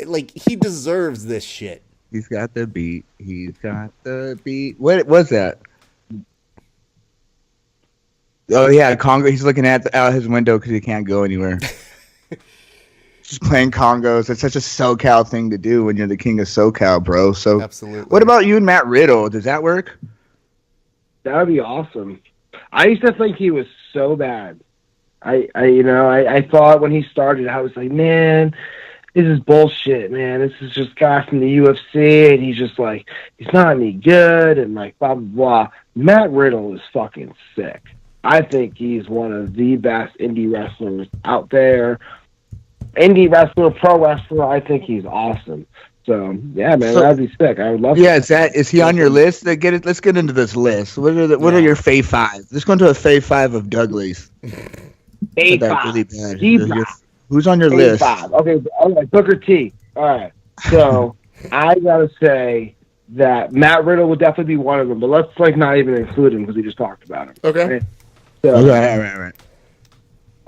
Like, he deserves this shit. He's got the beat. He's got the beat. What was that? Oh, yeah, Congo. He's looking out his window because he can't go anywhere. Just playing congos. It's such a SoCal thing to do when you're the king of SoCal, bro. So, absolutely. What about you and Matt Riddle? Does that work? That would be awesome. I used to think he was so bad. I thought when he started, I was like, man, this is bullshit, man. This is just a guy from the UFC, and he's just like, he's not any good, and like, blah, blah, blah. Matt Riddle is fucking sick. I think he's one of the best indie wrestlers out there. Indie wrestler, pro wrestler, I think he's awesome. So yeah, man, that'd be sick. I would love. Yeah, is he on your list? Let's get into this list. What are your Fave 5? Let's go into a Fave 5 of Dudley's. Fave 5. Really who's on your list? 5. Okay, all right, Booker T. All right, so I gotta say that Matt Riddle would definitely be one of them, but let's like not even include him because we just talked about him. Okay. Right? So, all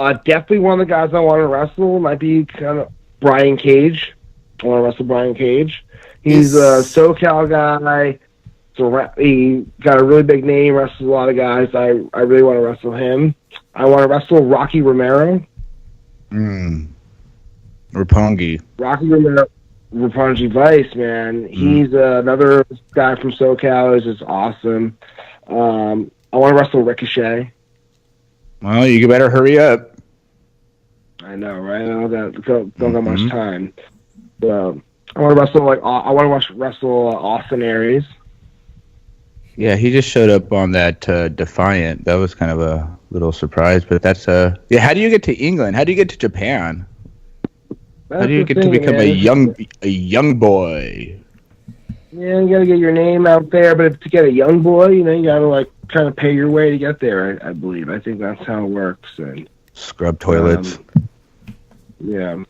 right. Definitely one of the guys I want to wrestle might be kind of Brian Cage. I want to wrestle Brian Cage. He's a SoCal guy. So he got a really big name, wrestles a lot of guys. I really want to wrestle him. I want to wrestle Rocky Romero. Roppongi. Rocky Romero, Roppongi Vice, man. He's another guy from SoCal. He's just awesome. I want to wrestle Ricochet. Well, you better hurry up. I know, right? I don't got much time. So I want to wrestle Austin Aries. Yeah, he just showed up on that Defiant. That was kind of a little surprise, but that's yeah. How do you get to England? How do you get to Japan? How do you get to become a young boy? Yeah, you gotta get your name out there, but to get a young boy, you gotta like kind of pay your way to get there. I believe. I think that's how it works. And scrub toilets. Yeah,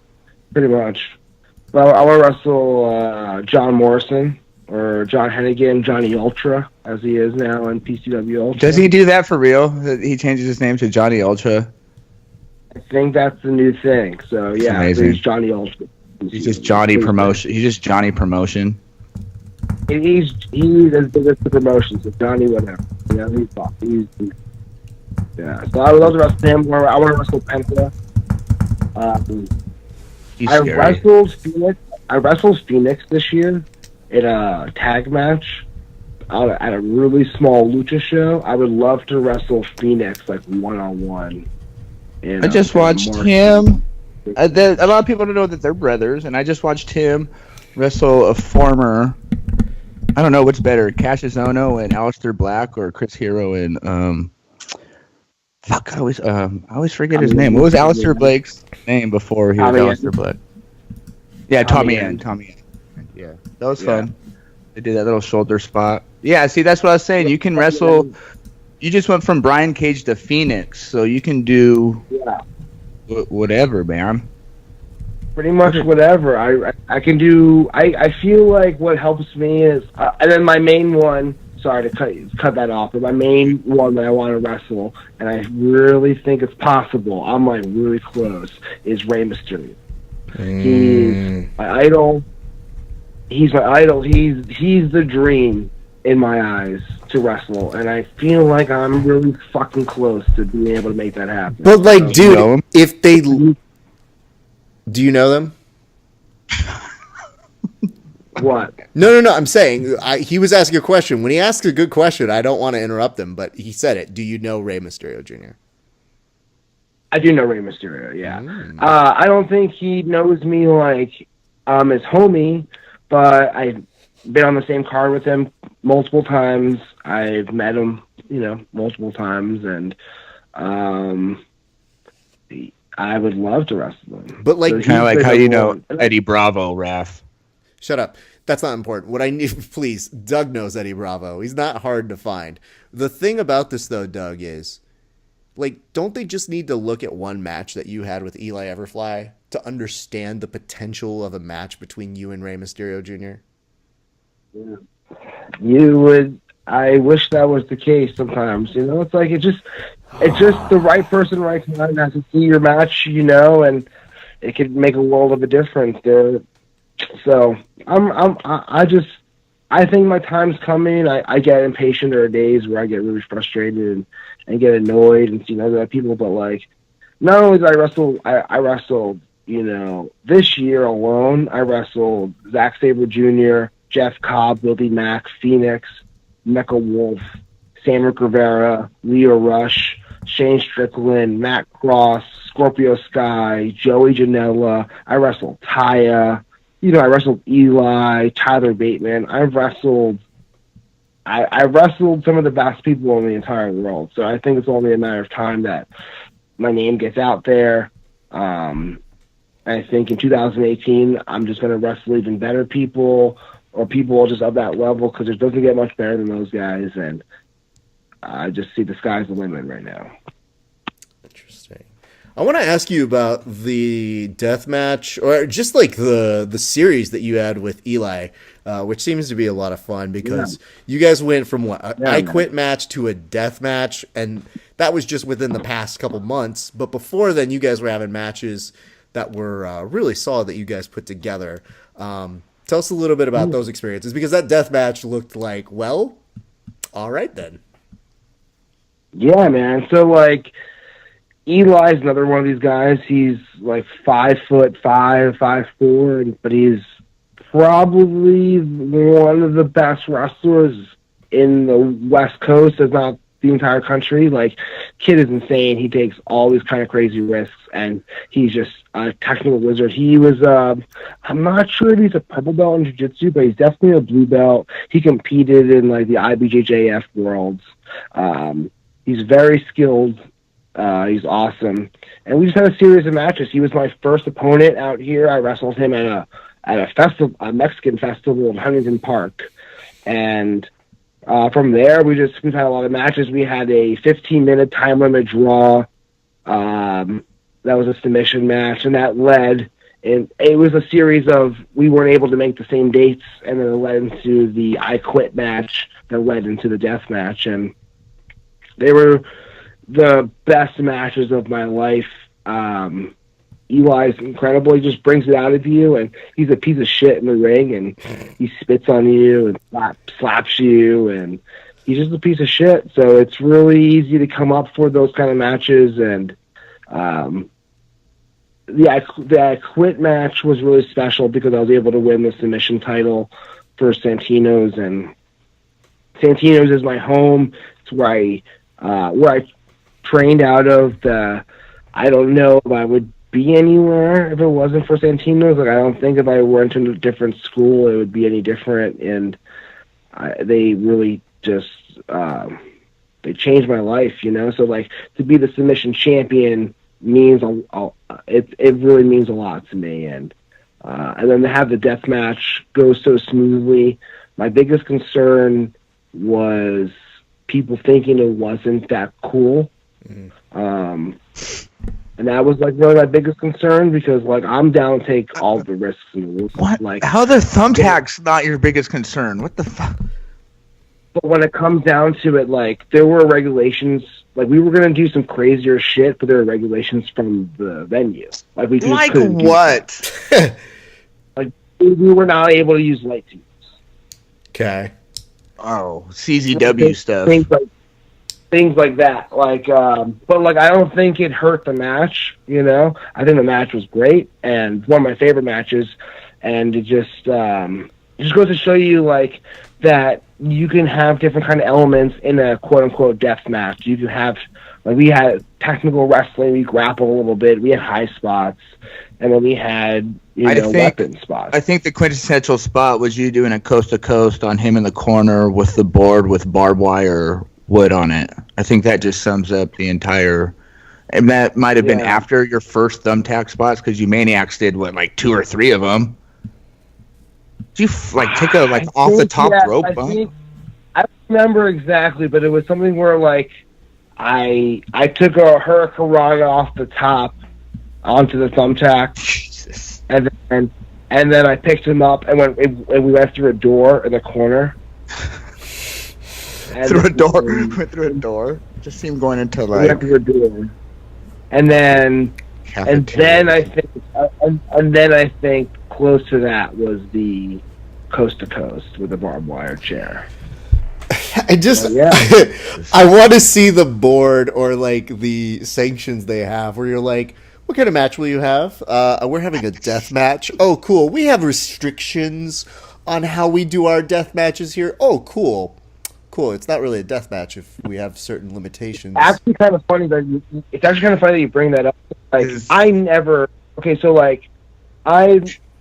pretty much. Well, I want to wrestle John Morrison or John Hennigan, Johnny Ultra, as he is now in PCW Ultra. Does he do that for real? He changes his name to Johnny Ultra? I think that's the new thing. So, yeah, he's Johnny Ultra. He's just Johnny Promotion. He's just Johnny Promotion. He's as big as the promotion, so Johnny whatever. He's yeah. So I would love to wrestle him. I want to wrestle Penta. I wrestled Phoenix this year in a tag match at a really small lucha show. I would love to wrestle Phoenix like one-on-one. I just watched him. A lot of people don't know that they're brothers, and I just watched him wrestle a former. I don't know what's better, Cassius Ohno and Aleister Black, or Chris Hero and Fuck, I always forget his name. What was Aleister Blake's name before he was Aleister Blake? Yeah, Tommy End. Yeah, that was fun. They did that little shoulder spot. Yeah, see, that's what I was saying. You can wrestle. You just went from Brian Cage to Phoenix, so you can do whatever, man. Pretty much whatever. I can do. I feel like what helps me is, and then my main one. Sorry to cut that off, but my main one that I want to wrestle, and I really think it's possible. I'm like really close. Is Rey Mysterio. He's my idol. He's my idol. He's the dream in my eyes to wrestle, and I feel like I'm really fucking close to being able to make that happen. But like, dude, if they, do you know them? What? No. I'm saying he was asking a question. When he asks a good question, I don't want to interrupt him, but he said it. Do you know Rey Mysterio Jr.? I do know Rey Mysterio. Yeah. I don't think he knows me like his homie, but I've been on the same card with him multiple times. I've met him, multiple times, and I would love to wrestle him. But like, kind of like how you know Eddie Bravo, Raph. Shut up. That's not important. What I need, please, Doug knows Eddie Bravo. He's not hard to find. The thing about this, though, Doug, is, like, don't they just need to look at one match that you had with Eli Everfly to understand the potential of a match between you and Rey Mysterio Jr.? Yeah. You would. I wish that was the case sometimes. It's like it's just the right person, right time has to see your match, and it could make a world of a difference. So I think my time's coming. I get impatient. There are days where I get really frustrated and get annoyed and see other people. But like, not only did I wrestle, I wrestled. This year alone, I wrestled Zack Sabre Jr., Jeff Cobb, Willie Mack, Phoenix, Mecha Wolf, Sam Rivera, Leo Rush, Shane Strickland, Matt Cross, Scorpio Sky, Joey Janela. I wrestled Taya. I wrestled Eli, Tyler Bateman. I wrestled some of the best people in the entire world. So I think it's only a matter of time that my name gets out there. I think in 2018, I'm just going to wrestle even better people or people just of that level because it doesn't get much better than those guys. And I just see the sky's the limit right now. Interesting. I want to ask you about the death match, or just like the series that you had with Eli, which seems to be a lot of fun because you guys went from I Quit match to a death match, and that was just within the past couple months. But before then, you guys were having matches that were really solid that you guys put together. Tell us a little bit about those experiences, because that death match looked like, well, all right then. Yeah, man. So like, Eli's another one of these guys. He's like 5'5", 5'4", but he's probably one of the best wrestlers in the West Coast, if not the entire country. Like, kid is insane. He takes all these kind of crazy risks, and he's just a technical wizard. He was, I'm not sure if he's a purple belt in Jiu-Jitsu, but he's definitely a blue belt. He competed in like the IBJJF worlds. He's very skilled. He's awesome. And we just had a series of matches. He was my first opponent out here. I wrestled him at a festival, a Mexican festival in Huntington Park. And from there, we've had a lot of matches. We had a 15-minute time limit draw. That was a submission match, and that led. And it was a series of, we weren't able to make the same dates, and then it led into the I Quit match that led into the death match. And they were the best matches of my life. Eli's incredible. He just brings it out of you, and he's a piece of shit in the ring, and he spits on you and slaps you, and he's just a piece of shit. So it's really easy to come up for those kind of matches. And the I Quit match was really special because I was able to win the submission title for Santino's, and Santino's is my home. It's where I trained out of. I don't know if I would be anywhere if it wasn't for Santino's. Like, I don't think if I went to a different school it would be any different. And they really just they changed my life, you know. So like to be the submission champion means it really means a lot to me, and then to have the death match go so smoothly. My biggest concern was people thinking it wasn't that cool. And that was like really my biggest concern, because like I'm down to take all the risks in the world. What? Like, how the thumbtacks not your biggest concern? What the fuck? But when it comes down to it, like there were regulations. Like we were gonna do some crazier shit, but there were regulations from the venue. Like we just Like couldn't what? like we were not able to use light tubes. Okay. Oh, CZW stuff. Things like that. Like, but like I don't think it hurt the match. You know, I think the match was great and one of my favorite matches. And it just goes to show you like that you can have different kind of elements in a quote unquote death match. You can have like we had technical wrestling, we grappled a little bit, we had high spots, and then we had weapon spots. I think the quintessential spot was you doing a coast to coast on him in the corner with the board with barbed wire wood on it. I think that just sums up the entire. And that might have been after your first thumbtack spots, because you maniacs did what, like 2 or 3 of them. Did you like take a like off the top rope bump? I don't remember exactly, but it was something where like I took a hurricanrana off the top onto the thumbtack, Jesus. and then I picked him up and we went through a door in the corner. Through a door. Went through a door. Just seemed going into like. Went through a door. And then I think close to that was the coast to coast with the barbed wire chair. I want to see the board or like the sanctions they have where you're like, what kind of match will you have? We're having a death match. Oh, cool. We have restrictions on how we do our death matches here. Oh, cool. It's not really a death match if we have certain limitations. It's actually kind of funny that you bring that up. Like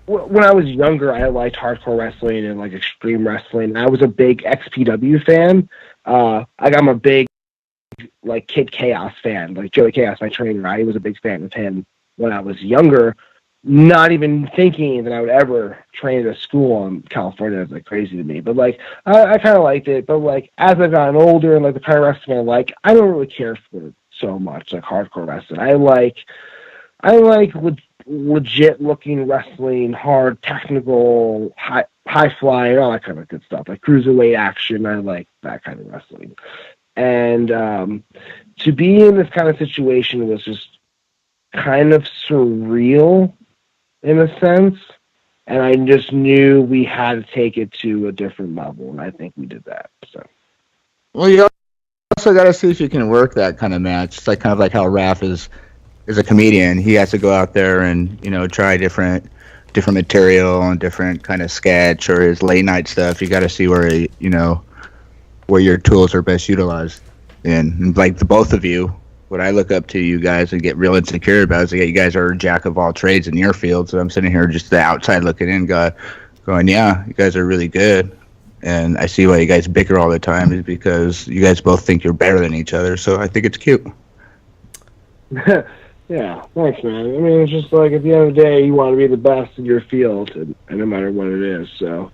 when I was younger, I liked hardcore wrestling and like extreme wrestling. I was a big XPW fan. I'm a big like Kid Chaos fan. Like Joey Chaos, my trainer, I was a big fan of him when I was younger. Not even thinking that I would ever train at a school in California. It was like crazy to me. But like I kind of liked it. But like as I've gotten older and like the kind of wrestling I like, I don't really care for it so much. Like hardcore wrestling, I like legit looking wrestling, hard technical, high flying, all that kind of good stuff. Like cruiserweight action. I like that kind of wrestling. And to be in this kind of situation was just kind of surreal in a sense, and I just knew we had to take it to a different level, and I think we did that. So, well, you also got to see if you can work that kind of match. It's like kind of like how Raph is a comedian. He has to go out there and try different material and different kind of sketch or his late night stuff. You got to see where where your tools are best utilized. And like the both of you, what I look up to you guys and get real insecure about is that you guys are a jack of all trades in your field. So I'm sitting here just the outside looking in, going, yeah, you guys are really good. And I see why you guys bicker all the time is because you guys both think you're better than each other. So I think it's cute. Yeah, thanks, man. I mean, it's just like at the end of the day, you want to be the best in your field, and no matter what it is. So.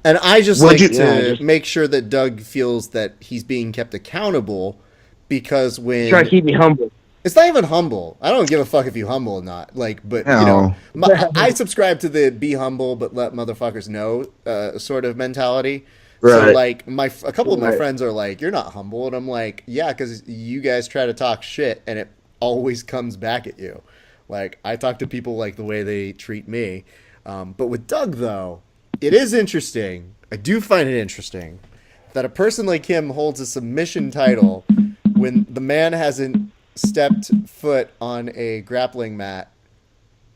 And I just make sure that Doug feels that he's being kept accountable. Because when try to keep me humble, it's not even humble. I don't give a fuck if you humble or not. Like, but I subscribe to the be humble but let motherfuckers know sort of mentality. Right. So like a couple of my friends are like, "You're not humble," and I'm like, "Yeah, because you guys try to talk shit and it always comes back at you." Like I talk to people like the way they treat me, but with Doug though, it is interesting. I do find it interesting that a person like him holds a submission title. When the man hasn't stepped foot on a grappling mat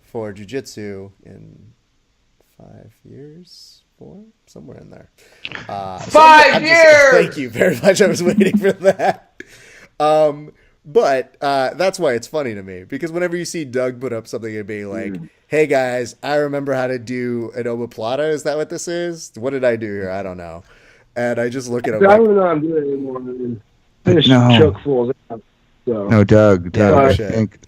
for Jiu-Jitsu in 5 years, 4, somewhere in there. 5 years! Thank you very much. I was waiting for that. But that's why it's funny to me. Because whenever you see Doug put up something and be like, hey guys, I remember how to do an omoplata. Is that what this is? What did I do here? I don't know. And I just look at him I don't know how I'm doing it anymore. Just No. choke fools out. So. No, Doug. Yeah,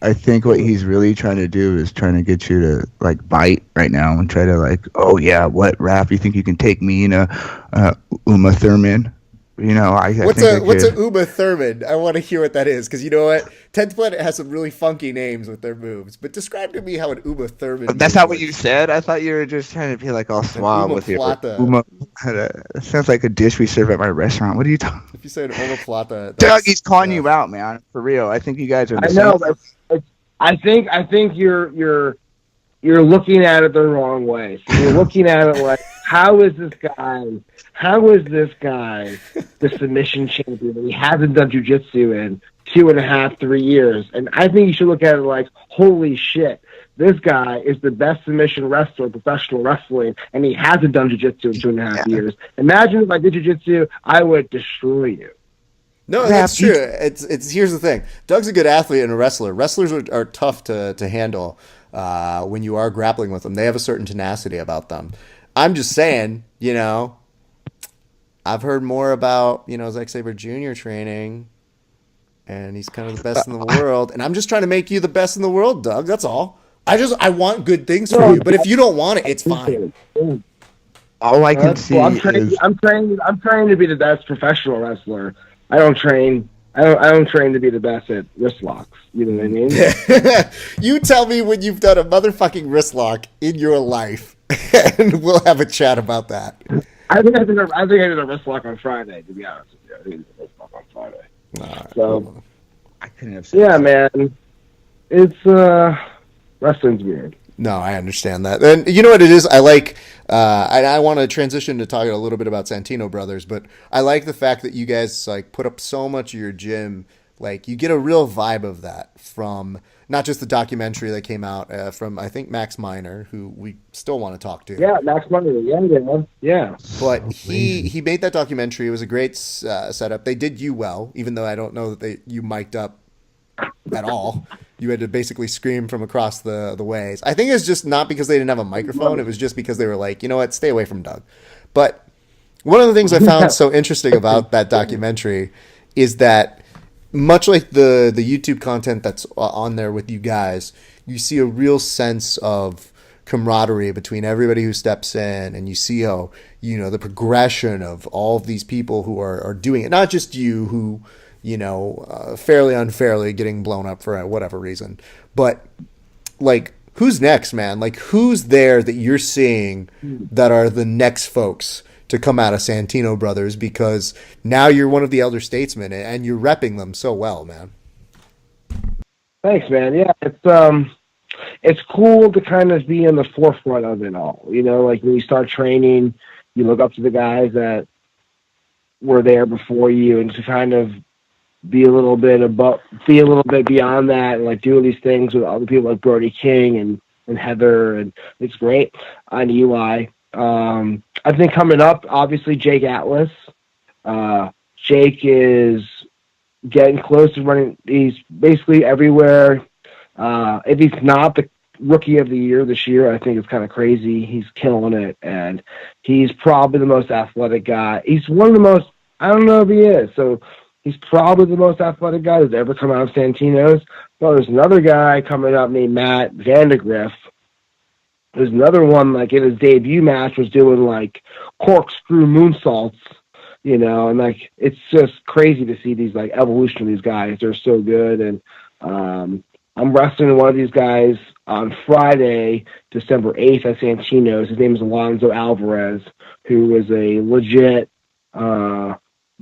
I think what he's really trying to do is trying to get you to like bite right now and try to like, oh yeah, what Raph? You think you can take me in a Uma Thurman? You know, What's a Uma Thurman? I want to hear what that is because you know what, 10th Planet has some really funky names with their moves. But describe to me how an Uma Thurman. That's not what you said. I thought you were just trying to be like all suave with your Uma. That sounds like a dish we serve at my restaurant. What are you talking? If you say an Uma Plata, Doug, he's calling you out, man. For real. I think you guys are. I know. I think you're looking at it the wrong way. So you're looking at it like, how is this guy the submission champion? He hasn't done jiu-jitsu in 2.5, 3 years. And I think you should look at it like, holy shit, this guy is the best submission wrestler in professional wrestling, and he hasn't done jiu-jitsu in 2.5 years. Imagine if I did jiu-jitsu, I would destroy you. No, that's true. It's here's the thing. Doug's a good athlete and a wrestler. Wrestlers are tough to handle when you are grappling with them. They have a certain tenacity about them. I'm just saying, you know, I've heard more about, you know, Zack Sabre Jr. training, and he's kind of the best in the world. And I'm just trying to make you the best in the world, Doug. That's all. I want good things for you, but if you don't want it, it's fine. All I can see I'm trying to be the best professional wrestler. I don't train to be the best at wrist locks. You know what I mean? You tell me when you've done a motherfucking wrist lock in your life, and we'll have a chat about that. I think I did a wrist lock on Friday, to be honest with you. I did a wrist lock on Friday. Right, so, I couldn't have said yeah, man. It's, wrestling's weird. No, I understand that. And you know what it is? I like, I want to transition to talking a little bit about Santino Brothers, but I like the fact that you guys like put up so much of your gym. Like you get a real vibe of that from not just the documentary that came out from, I think, Max Miner, who we still want to talk to. Yeah, Max Miner. Yeah. But he made that documentary. It was a great setup. They did you well, even though I don't know that you mic'd up at all. You had to basically scream from across the ways. I think it's just not because they didn't have a microphone. It was just because they were like, you know what, stay away from Doug. But one of the things I found so interesting about that documentary is that much like the YouTube content that's on there with you guys, you see a real sense of camaraderie between everybody who steps in, and you see how, you know, the progression of all of these people who are doing it, not just you who, you know, fairly unfairly getting blown up for whatever reason. But, like, who's next, man? Like, who's there that you're seeing that are the next folks to come out of Santino Brothers? Because now you're one of the elder statesmen, and you're repping them so well, man. Thanks, man. Yeah, it's cool to kind of be in the forefront of it all. You know, like, when you start training, you look up to the guys that were there before you, and to kind of be a little bit beyond that, and like do all these things with other people like Brody King and Heather, and it's great. And Eli. I think coming up, obviously Jake Atlas. Jake is getting close to running. He's basically everywhere. If he's not the rookie of the year this year, I think it's kind of crazy. He's killing it, and he's probably the most athletic guy. He's one of the most. I don't know if he is. So. He's probably the most athletic guy that's ever come out of Santino's. Well, there's another guy coming up named Matt Vandegrift. There's another one, like, in his debut match was doing, like, corkscrew moonsaults, you know, and, like, it's just crazy to see these, like, evolution of these guys. They're so good, and I'm wrestling one of these guys on Friday, December 8th at Santino's. His name is Alonzo Alvarez, who is a legit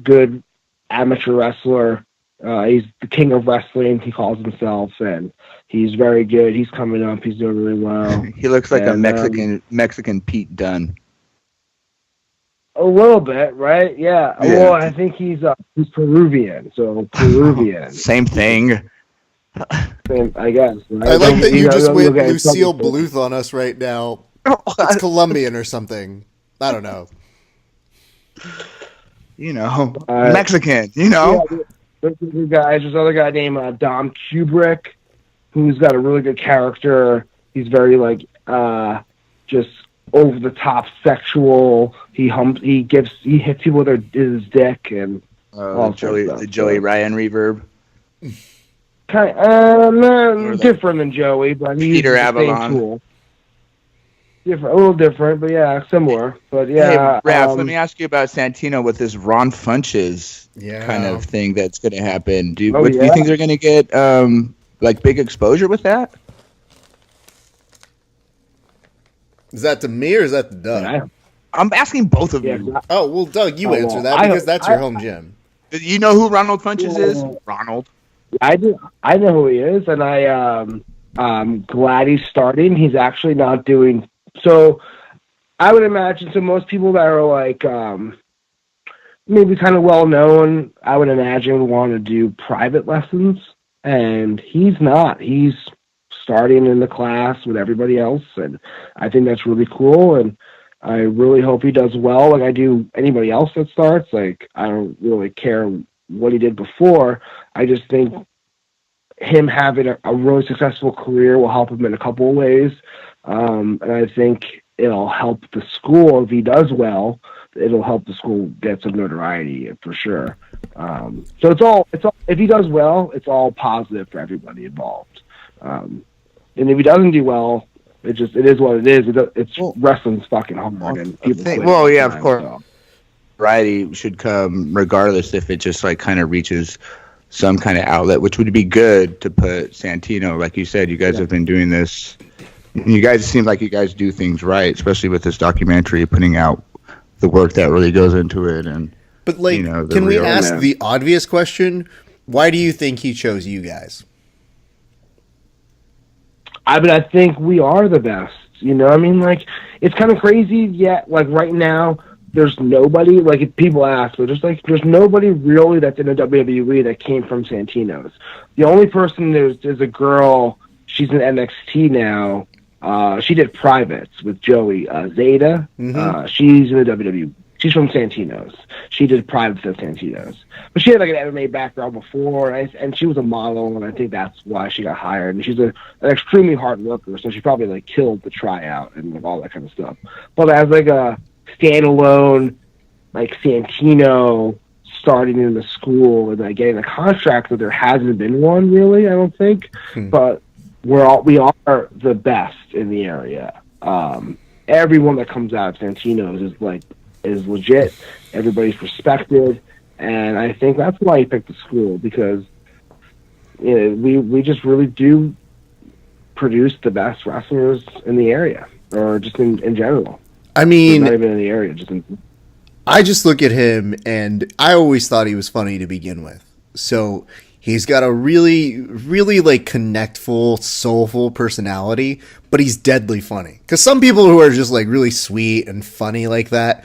good amateur wrestler. He's the king of wrestling, he calls himself, and he's very good. He's coming up. He's doing really well. He looks like a Mexican Pete Dunne. A little bit, right? Yeah. Well, I think he's Peruvian, so Peruvian. Same thing. I guess. Right? I like that you just went Lucille Bluth on us right now. It's Colombian or something. I don't know. You know, Mexican, you know. Yeah, there's this other guy named Dom Kubrick, who's got a really good character. He's very, like, just over-the-top sexual. He hits people with his dick, and The Joey Ryan reverb. Different than Joey, but he's Peter the Avalon. same tool. Different, a little different, but yeah, similar. But yeah, hey, Raph, let me ask you about Santino with this Ron Funches kind of thing that's going to happen. Do you think they're going to get like big exposure with that? Is that to me or is that to Doug? Yeah. I'm asking both of you. Oh, well, Doug, you answer that because that's your home gym. You know who Ronald Funches is? Ronald. I do. I know who he is, and I'm glad he's starting. He's actually not doing so. I would imagine so. Most people that are like maybe kind of well known, I would imagine, want to do private lessons, and he's not. He's starting in the class with everybody else, and I think that's really cool. And I really hope he does well, like I do anybody else that starts. Like, I don't really care what he did before. I just think him having a really successful career will help him in a couple of ways. And I think it'll help the school if he does well. It'll help the school get some notoriety for sure. So it's all if he does well, it's all positive for everybody involved. And if he doesn't do well, it is what it is. Wrestling's fucking hard, and people quit of course. So. Variety should come regardless if it just like kind of reaches some kind of outlet, which would be good to put Santino. Like you said, you guys have been doing this. You guys seem like you guys do things right, especially with this documentary, putting out the work that really goes into it. But like, can we ask the obvious question? Why do you think he chose you guys? I think we are the best. I mean, like, it's kind of crazy. Yet, like right now, there's nobody. Like, if people ask, but there's nobody really that's in the WWE that came from Santino's. The only person there's a girl. She's in NXT now. She did privates with Joey Zeta. Mm-hmm. She's in the WWE. She's from Santino's. She did privates at Santino's. But she had like an MMA background before, and she was a model, and I think that's why she got hired. And she's an extremely hard worker, so she probably like killed the tryout and like all that kind of stuff. But as like a standalone, like Santino starting in the school and like getting a contract, that there hasn't been one really, I don't think. But we are the best in the area. Everyone that comes out of Santino's is legit. Everybody's respected, and I think that's why he picked the school, because we just really do produce the best wrestlers in the area, or just in general. I mean, not even in the area, I just look at him, and I always thought he was funny to begin with. So he's got a really, really like connectful, soulful personality, but he's deadly funny. Because some people who are just like really sweet and funny like that,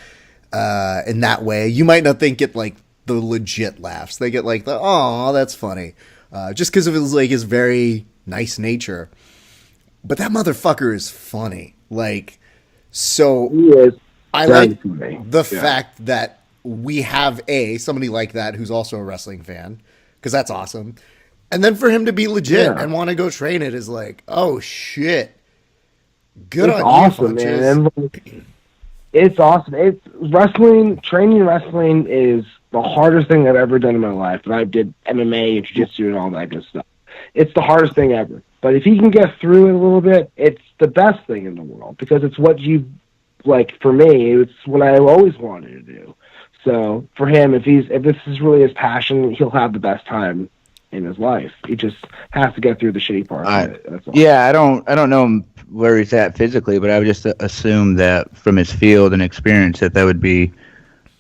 in that way, you might not think it like the legit laughs. They get like the "oh, that's funny," just because of his very nice nature. But that motherfucker is funny. Like, so he is. I like the fact that we have somebody like that who's also a wrestling fan, because that's awesome. And then for him to be legit and want to go train it is like, oh shit, good on awesome, you, man. It's awesome. Training wrestling is the hardest thing I've ever done in my life. And I did MMA and Jiu-Jitsu and all that good stuff. It's the hardest thing ever. But if you can get through it a little bit, it's the best thing in the world, because it's what you, like, for me, it's what I always wanted to do. So for him, if this is really his passion, he'll have the best time in his life. He just has to get through the shitty part of it. That's all. Yeah, I don't know where he's at physically, but I would just assume that from his field and experience that would be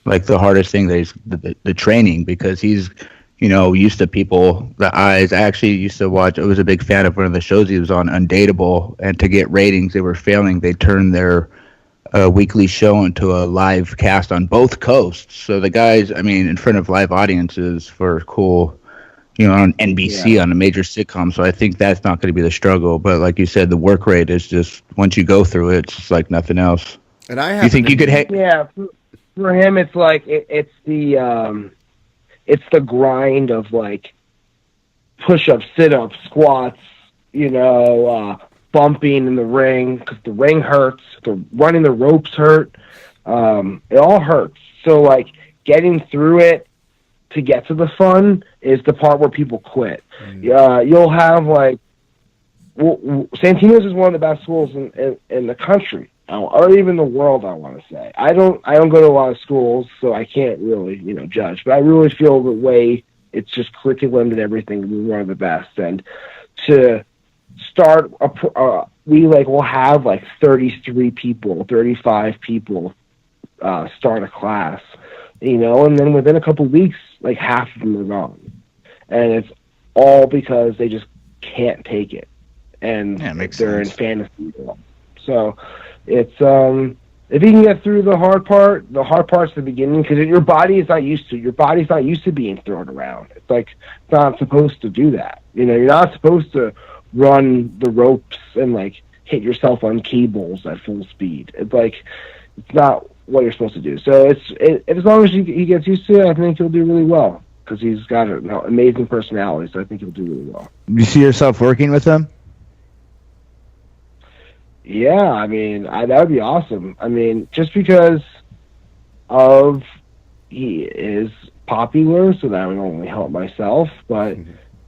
like the hardest thing, that he's the training, because he's used to people, the eyes. I actually used to watch. I was a big fan of one of the shows he was on, Undateable, and to get ratings, they were failing. They turned their weekly show into a live cast on both coasts. So the guys, in front of live audiences for cool, on NBC on a major sitcom. So I think that's not going to be the struggle. But like you said, the work rate is just, once you go through it, it's just like nothing else. And I have. You think you could? Yeah, for him, it's like it's the grind of like push-ups, sit-ups, squats, bumping in the ring, because the ring hurts, running the ropes hurt. It all hurts. So like getting through it to get to the fun is the part where people quit. You'll have like, Santino's is one of the best schools in the country, or even the world. I want to say I don't go to a lot of schools, so I can't really judge. But I really feel the way it's just curriculum and everything is one of the best. And to start we'll have like 33 people, 35 people start a class, and then within a couple of weeks, like half of them are gone, and it's all because they just can't take it, and they're in fantasy world. So it's if you can get through the hard part's the beginning, because your body is not used to being thrown around. It's like it's not supposed to do that. You're not supposed to run the ropes and like hit yourself on cables at full speed. It's like it's not what you're supposed to do. So as long as he gets used to it, I think he'll do really well, because he's got an amazing personality. So I think he'll do really well. You see yourself working with him? Yeah, I mean, that would be awesome. I mean, just because he is popular, so that would only help myself. But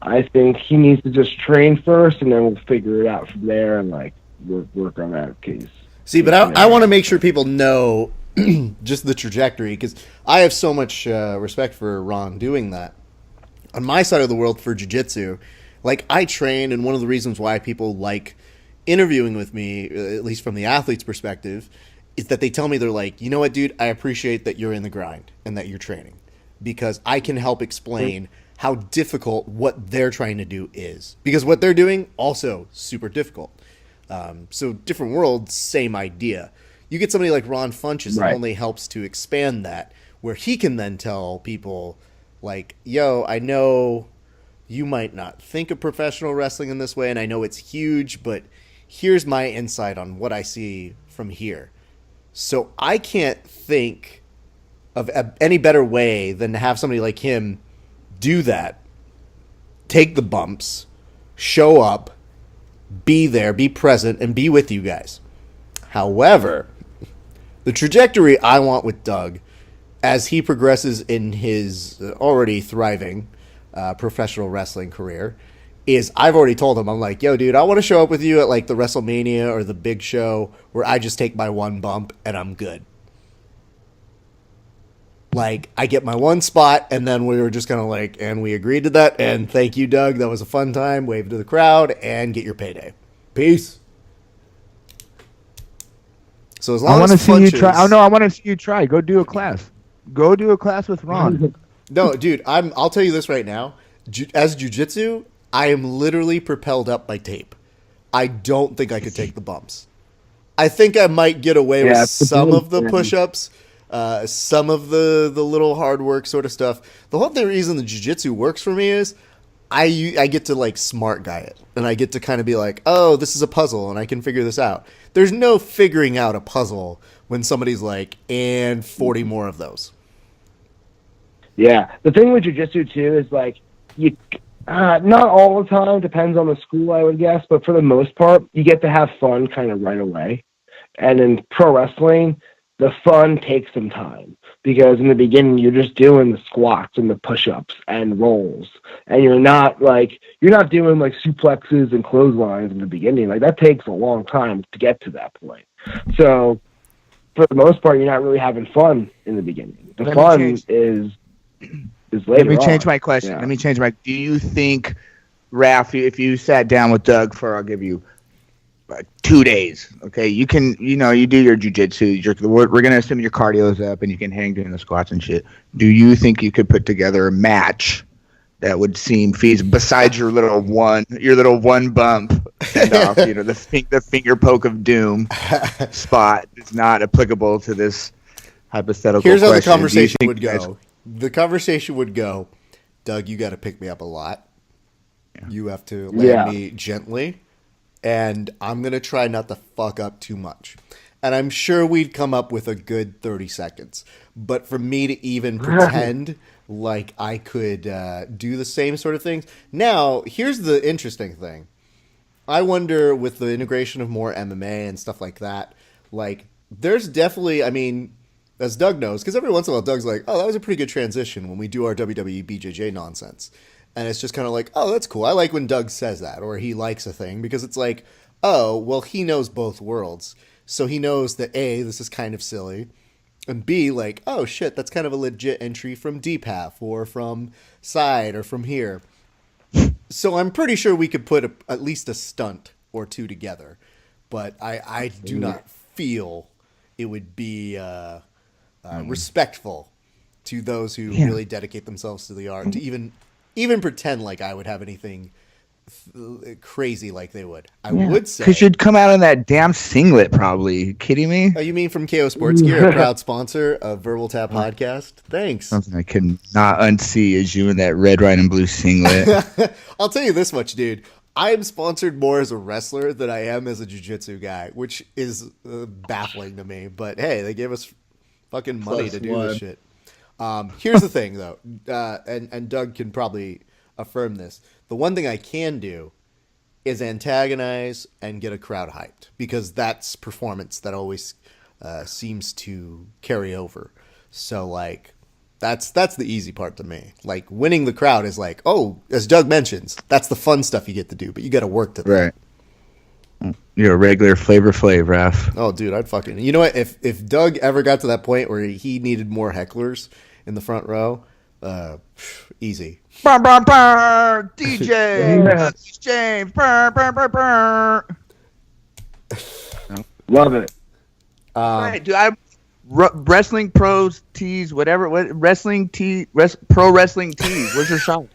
I think he needs to just train first, and then we'll figure it out from there, and like work on that case. See, but I want to make sure people know just the trajectory, because I have so much respect for Ron doing that. On my side of the world for jiu-jitsu, like I train, and one of the reasons why people like interviewing with me, at least from the athlete's perspective, is that they tell me, they're like, you know what, dude, I appreciate that you're in the grind and that you're training, because I can help explain how difficult what they're trying to do is, because what they're doing also super difficult. So different worlds, same idea. You get somebody like Ron Funches, it only helps to expand that, where he can then tell people like, yo, I know you might not think of professional wrestling in this way, and I know it's huge, but here's my insight on what I see from here. So I can't think of any better way than to have somebody like him do that, take the bumps, show up, be there, be present, and be with you guys. However, the trajectory I want with Doug, as he progresses in his already thriving professional wrestling career, is I've already told him, I'm like, yo, dude, I want to show up with you at like the WrestleMania or the big show where I just take my one bump and I'm good. Like, I get my one spot, and then we were just kind of like, and we agreed to that, and thank you, Doug, that was a fun time, wave to the crowd, and get your payday. Peace. So as long I want to as see you try. Oh no, I want to see you try. Go do a class. Go do a class with Ron. No, dude, I'll tell you this right now. As jiu-jitsu, I am literally propelled up by tape. I don't think I could take the bumps. I think I might get away with some of the push-ups, some of the little hard work sort of stuff. The whole reason the jiu-jitsu works for me is I get to like smart guy it, and I get to kind of be like, oh, this is a puzzle, and I can figure this out. There's no figuring out a puzzle when somebody's like, and 40 more of those. Yeah, the thing with jiu-jitsu too is like you. Not all the time, depends on the school, I would guess, but for the most part, you get to have fun kind of right away. And in pro wrestling, the fun takes some time, because in the beginning, you're just doing the squats and the push-ups and rolls, and you're not doing like suplexes and clotheslines in the beginning. Like, that takes a long time to get to that point. So for the most part, you're not really having fun in the beginning. The fun is Let me change my question. Yeah. Do you think, Raph, if you sat down with Doug for, I'll give you 2 days, okay? You can, you do your jiu-jitsu. We're going to assume your cardio's up and you can hang doing the squats and shit. Do you think you could put together a match that would seem feasible, besides your little one bump send off, the finger poke of doom spot is not applicable to this hypothetical Here's question. How the conversation would go. The conversation would go, Doug, you got to pick me up a lot. Yeah. You have to land me gently. And I'm going to try not to fuck up too much. And I'm sure we'd come up with a good 30 seconds. But for me to even pretend like I could do the same sort of things. Now, here's the interesting thing. I wonder, with the integration of more MMA and stuff like that, like, there's definitely, as Doug knows, because every once in a while Doug's like, oh, that was a pretty good transition when we do our WWE BJJ nonsense. And it's just kind of like, oh, that's cool. I like when Doug says that, or he likes a thing, because it's like, oh, well, he knows both worlds. So he knows that A, this is kind of silly, and B, like, oh, shit, that's kind of a legit entry from Deep Half, or from Side, or from here. So I'm pretty sure we could put at least a stunt or two together. But I do not feel it would be respectful to those who really dedicate themselves to the art to even pretend like I would have anything crazy like they would. I would say, because you'd come out in that damn singlet, probably. You kidding me? Oh, you mean from KO Sports Gear, a proud sponsor of Verbal Tap Podcast? Thanks. Something I could not unsee is you in that red, white, and blue singlet. I'll tell you this much, dude. I am sponsored more as a wrestler than I am as a jiu-jitsu guy, which is baffling to me. But hey, they gave us fucking money to do this shit. Here's the thing, though, and Doug can probably affirm this. The one thing I can do is antagonize and get a crowd hyped, because that's performance that always seems to carry over. So, like, that's the easy part to me. Like, winning the crowd is like, oh, as Doug mentions, that's the fun stuff you get to do, but you got to work to that. Right. You're a regular Flavor Flav, Raph. Oh, dude, I'd fucking... You know what? If Doug ever got to that point where he needed more hecklers in the front row, easy. Burr, burr, burr, DJ, James, burr, burr, burr, burr. Love it. Right, dude, wrestling pros tees, whatever. What wrestling tee? Pro wrestling tees. Where's your shop?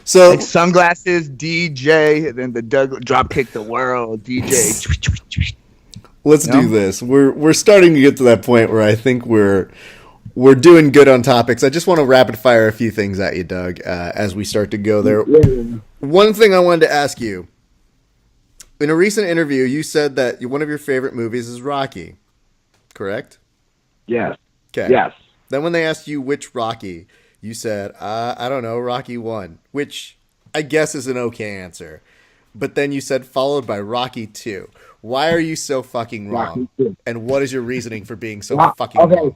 So like sunglasses, DJ, and then the Doug drop kick the world, DJ. Let's do this. We're starting to get to that point where I think we're doing good on topics. I just want to rapid fire a few things at you, Doug, as we start to go there. One thing I wanted to ask you. In a recent interview, you said that one of your favorite movies is Rocky, correct? Yes. Okay. Yes. Then when they asked you which Rocky, you said, I don't know, Rocky 1, which I guess is an okay answer. But then you said followed by Rocky 2. Why are you so fucking wrong? And what is your reasoning for being so fucking wrong?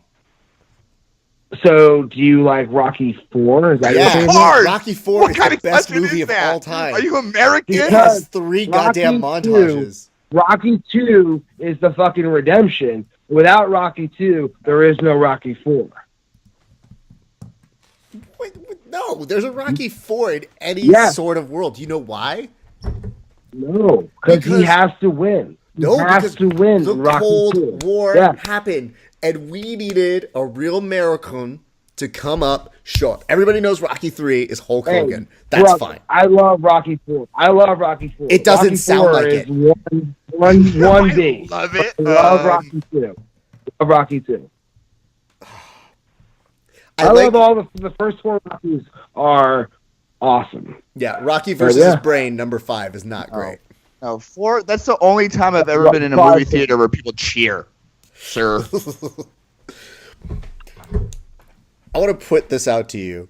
So, do you like Rocky 4? Is that yeah, Rocky 4 what is kind the of best question movie is of that? all time. Are you American? It has 3 goddamn montages. Rocky 2 is the fucking redemption. Without Rocky 2, there is no Rocky 4. Wait, no, there's a Rocky 4 in any sort of world. Do you know why? No, because he has to win. He has to win. The Rocky Cold 2. War happened, and we needed a real American to come up short. Everybody knows Rocky 3 is Hulk Hogan. That's fine. I love Rocky 4. It doesn't Rocky sound 4 like is it. One B. Love it. I love Rocky 2. Love Rocky 2. I love all the first 4 Rockies are awesome. Yeah, Rocky versus Brain number 5 is not great. No, 4. That's the only time I've ever been in a movie theater where people cheer, sir. I want to put this out to you.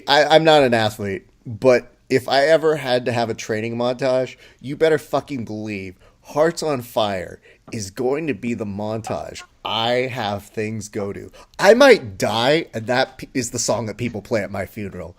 I'm not an athlete, but if I ever had to have a training montage, you better fucking believe Hearts on Fire is going to be the montage I have things go to. I might die, and that is the song that people play at my funeral.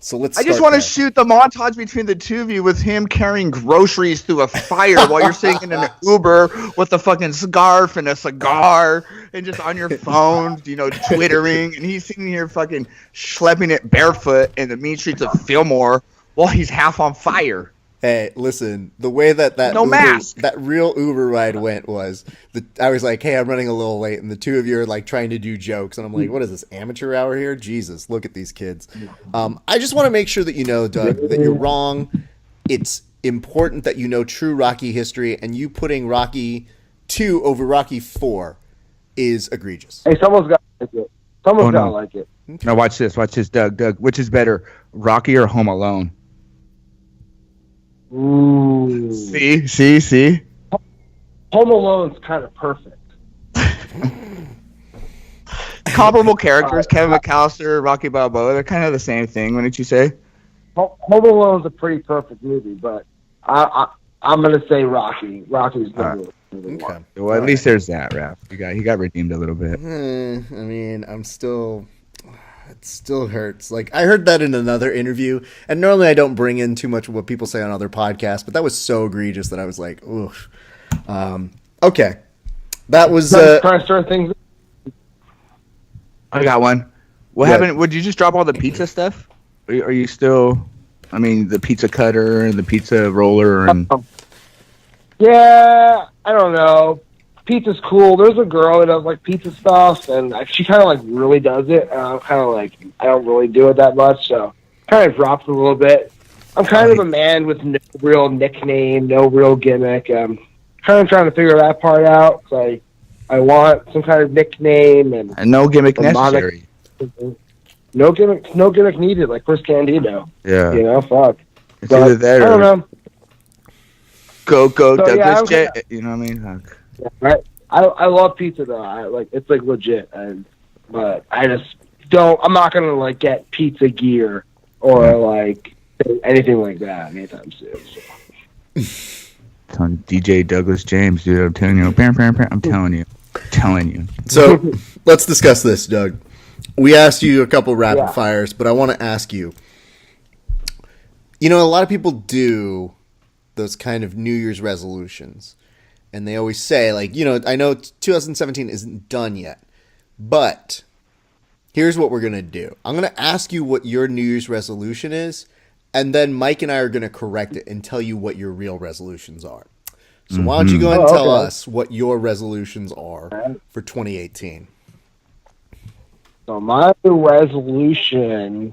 So let's. I just want to shoot the montage between the two of you with him carrying groceries through a fire while you're sitting in an Uber with a fucking scarf and a cigar and just on your phone, twittering, and he's sitting here fucking schlepping it barefoot in the mean streets of Fillmore while he's half on fire. Hey, listen, the way that real Uber ride went was I was like, hey, I'm running a little late, and the two of you are like trying to do jokes, and I'm like, what is this, amateur hour here? Jesus, look at these kids. I just want to make sure that you know, Doug, that you're wrong. It's important that you know true Rocky history, and you putting Rocky 2 over Rocky 4 is egregious. Hey, someone's got to like it. Someone's got to like it. Now watch this, Doug. Doug, which is better, Rocky or Home Alone? Ooh. See? Home Alone's kind of perfect. Comparable characters, Kevin McAllister, Rocky Balboa, they're kind of the same thing, wouldn't you say? Home Alone's a pretty perfect movie, but I'm going to say Rocky. Rocky's the movie. Okay. Well, at least there's that, Raph. He got redeemed a little bit. I mean, it still hurts. Like, I heard that in another interview, and normally I don't bring in too much of what people say on other podcasts, but that was so egregious that I was like, oof. Okay. That was... Trying to start things. I got one. What happened? Would you just drop all the pizza stuff? Are you still... I mean, the pizza cutter and the pizza roller and... Yeah, I don't know. Pizza's cool. There's a girl that does like pizza stuff, and she kind of like really does it. And I'm kind of like, I don't really do it that much, so kind of dropped a little bit. I'm kind of a man with no real nickname, no real gimmick. I'm kind of trying to figure that part out. So I want some kind of nickname and no gimmick necessary. No gimmick needed, like Chris Candido. Yeah, you know, fuck. It's either that or I don't know. Go So, Douglas J. You know what I mean? Fuck. Yeah, right. I love pizza though. It's like legit, but I just don't. I'm not gonna like get pizza gear or like anything like that anytime soon. So. It's on DJ Douglas James, dude. I'm telling you. I'm telling you. So let's discuss this, Doug. We asked you a couple rapid fires, but I want to ask you. You know, a lot of people do those kind of New Year's resolutions. And they always say, like, you know, I know 2017 isn't done yet, but here's what we're going to do. I'm going to ask you what your New Year's resolution is, and then Mike and I are going to correct it and tell you what your real resolutions are. So why don't you go ahead and tell us what your resolutions are for 2018? So my resolution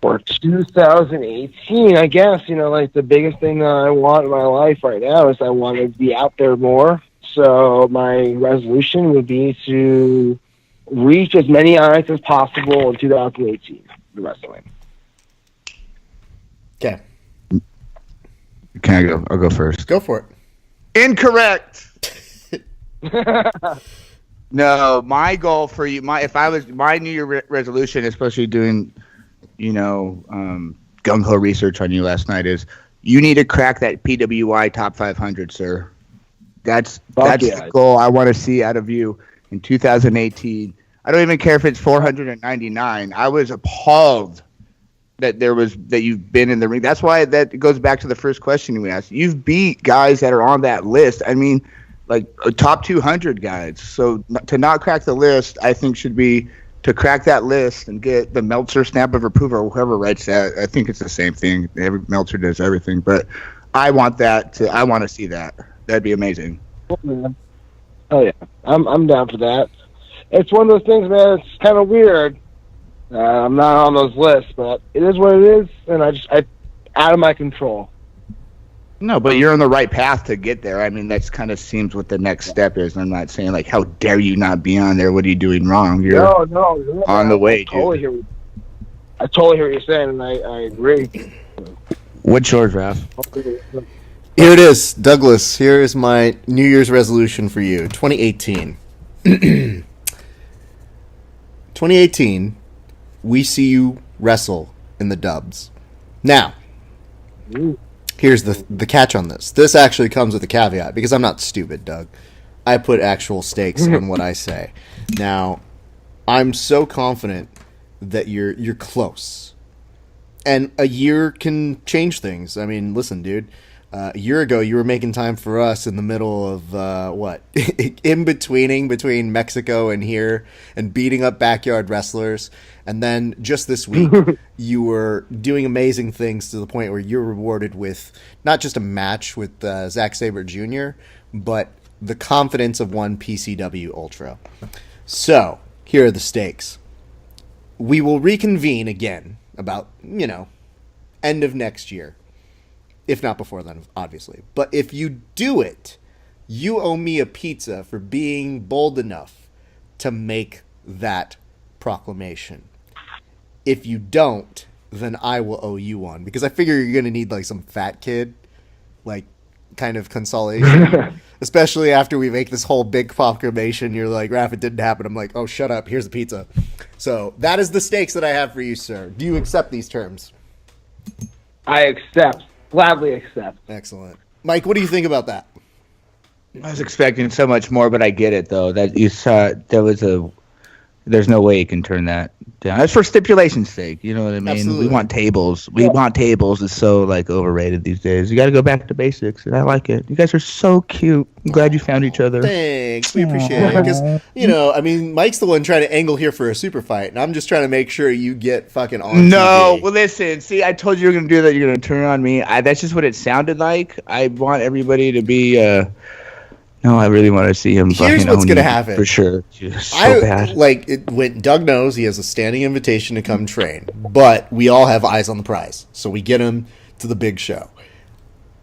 for 2018, I guess, you know, like the biggest thing that I want in my life right now is I want to be out there more. So my resolution would be to reach as many heights as possible in 2018, the wrestling. Okay. Can I go? I'll go first. Go for it. Incorrect. No, my goal for you, my New Year resolution, especially doing, you know, gung ho research on you last night, is you need to crack that PWI top 500, sir. That's the goal I want to see out of you in 2018. I don't even care if it's 499. I was appalled that you've been in the ring. That's why that goes back to the first question you asked. You've beat guys that are on that list. I mean, like top 200 guys. So to not crack the list, I think should be to crack that list and get the Meltzer stamp of approval or whoever writes that. I think it's the same thing. Every Meltzer does everything, but I want to see that. That'd be amazing. Oh yeah, I'm down for that. It's one of those things, man. It's kind of weird. I'm not on those lists, but it is what it is, and I out of my control. No, but you're on the right path to get there. I mean, that's kind of seems what the next step is. I'm not saying like, how dare you not be on there? What are you doing wrong? You're on the way, dude. I totally hear what you're saying, and I agree. What's yours, Raph? Here it is, Douglas. Here is my New Year's resolution for you, 2018. 2018, we see you wrestle in the dubs. Now, here's the catch on this. This actually comes with a caveat, because I'm not stupid, Doug. I put actual stakes on what I say. Now, I'm so confident that you're close. And a year can change things. I mean, listen, dude. A year ago, you were making time for us in the middle of, between Mexico and here, and beating up backyard wrestlers. And then just this week, you were doing amazing things to the point where you're rewarded with not just a match with Zack Sabre Jr., but the confidence of one PCW Ultra. So, here are the stakes. We will reconvene again about, end of next year. If not before then, obviously. But if you do it, you owe me a pizza for being bold enough to make that proclamation. If you don't, then I will owe you one. Because I figure you're going to need like some fat kid, like kind of consolation. Especially after we make this whole big proclamation. You're like, Raph, it didn't happen. I'm like, oh, shut up. Here's the pizza. So that is the stakes that I have for you, sir. Do you accept these terms? I accept. Gladly accept. Excellent. Mike, what do you think about that? I was expecting so much more, but I get it though. That you saw there's no way you can turn that down. That's for stipulation's sake. You know what I mean? Absolutely. We want tables. We want tables. It's so like overrated these days. You got to go back to basics, and I like it. You guys are so cute. I'm glad you found each other. Thanks, we appreciate it. Because I mean, Mike's the one trying to angle here for a super fight, and I'm just trying to make sure you get fucking on. No, TV. well, listen. See, I told you you're gonna do that. You're gonna turn on me. That's just what it sounded like. I want everybody to be. No, I really want to see him. Here's what's going to happen. For sure. Just so bad. Doug knows he has a standing invitation to come train, but we all have eyes on the prize. So we get him to the big show.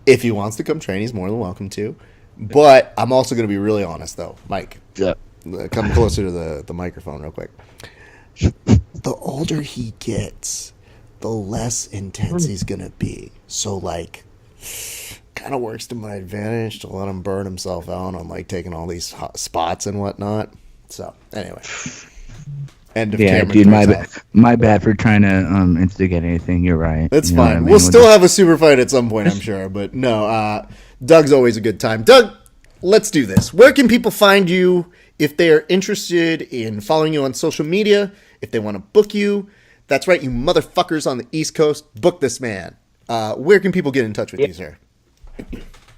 If he wants to come train, he's more than welcome to. But I'm also going to be really honest, though. Mike, come closer to the microphone real quick. The older he gets, the less intense he's going to be. So, like, kind of works to my advantage to let him burn himself out on like taking all these hot spots and whatnot. So anyway, end of yeah, dude, my bad for trying to instigate anything. You're right. That's fine. I mean? We'll still have a super fight at some point, I'm sure. But no, Doug's always a good time. Doug, let's do this. Where can people find you if they are interested in following you on social media? If they want to book you, that's right, you motherfuckers on the East Coast, book this man. Where can people get in touch with you, sir?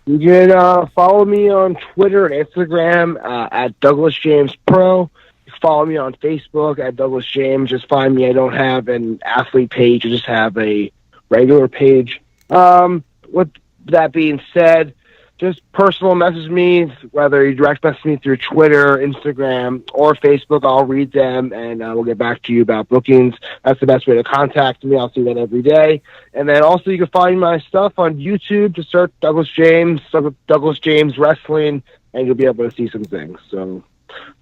You can follow me on Twitter and Instagram at Douglas James Pro. You can follow me on Facebook at Douglas James. Just find me. I don't have an athlete page. I just have a regular page. With that being said, just personal message me, whether you direct message me through Twitter, Instagram, or Facebook. I'll read them, and we'll get back to you about bookings. That's the best way to contact me. I'll see that every day. And then also you can find my stuff on YouTube. Just search Douglas James Wrestling, and you'll be able to see some things. So,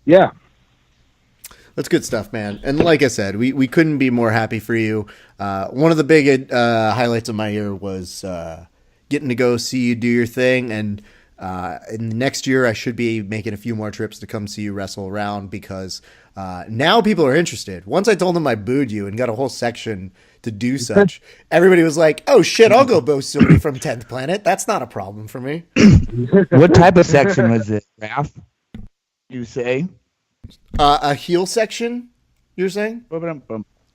yeah. That's good stuff, man. And like I said, we couldn't be more happy for you. One of the big highlights of my year was getting to go see you do your thing. And in the next year, I should be making a few more trips to come see you wrestle around because now people are interested. Once I told them I booed you and got a whole section to do such, everybody was like, oh, shit, I'll go boo somebody from 10th Planet. That's not a problem for me. What type of section was it, Raph? You say? A heel section, you're saying?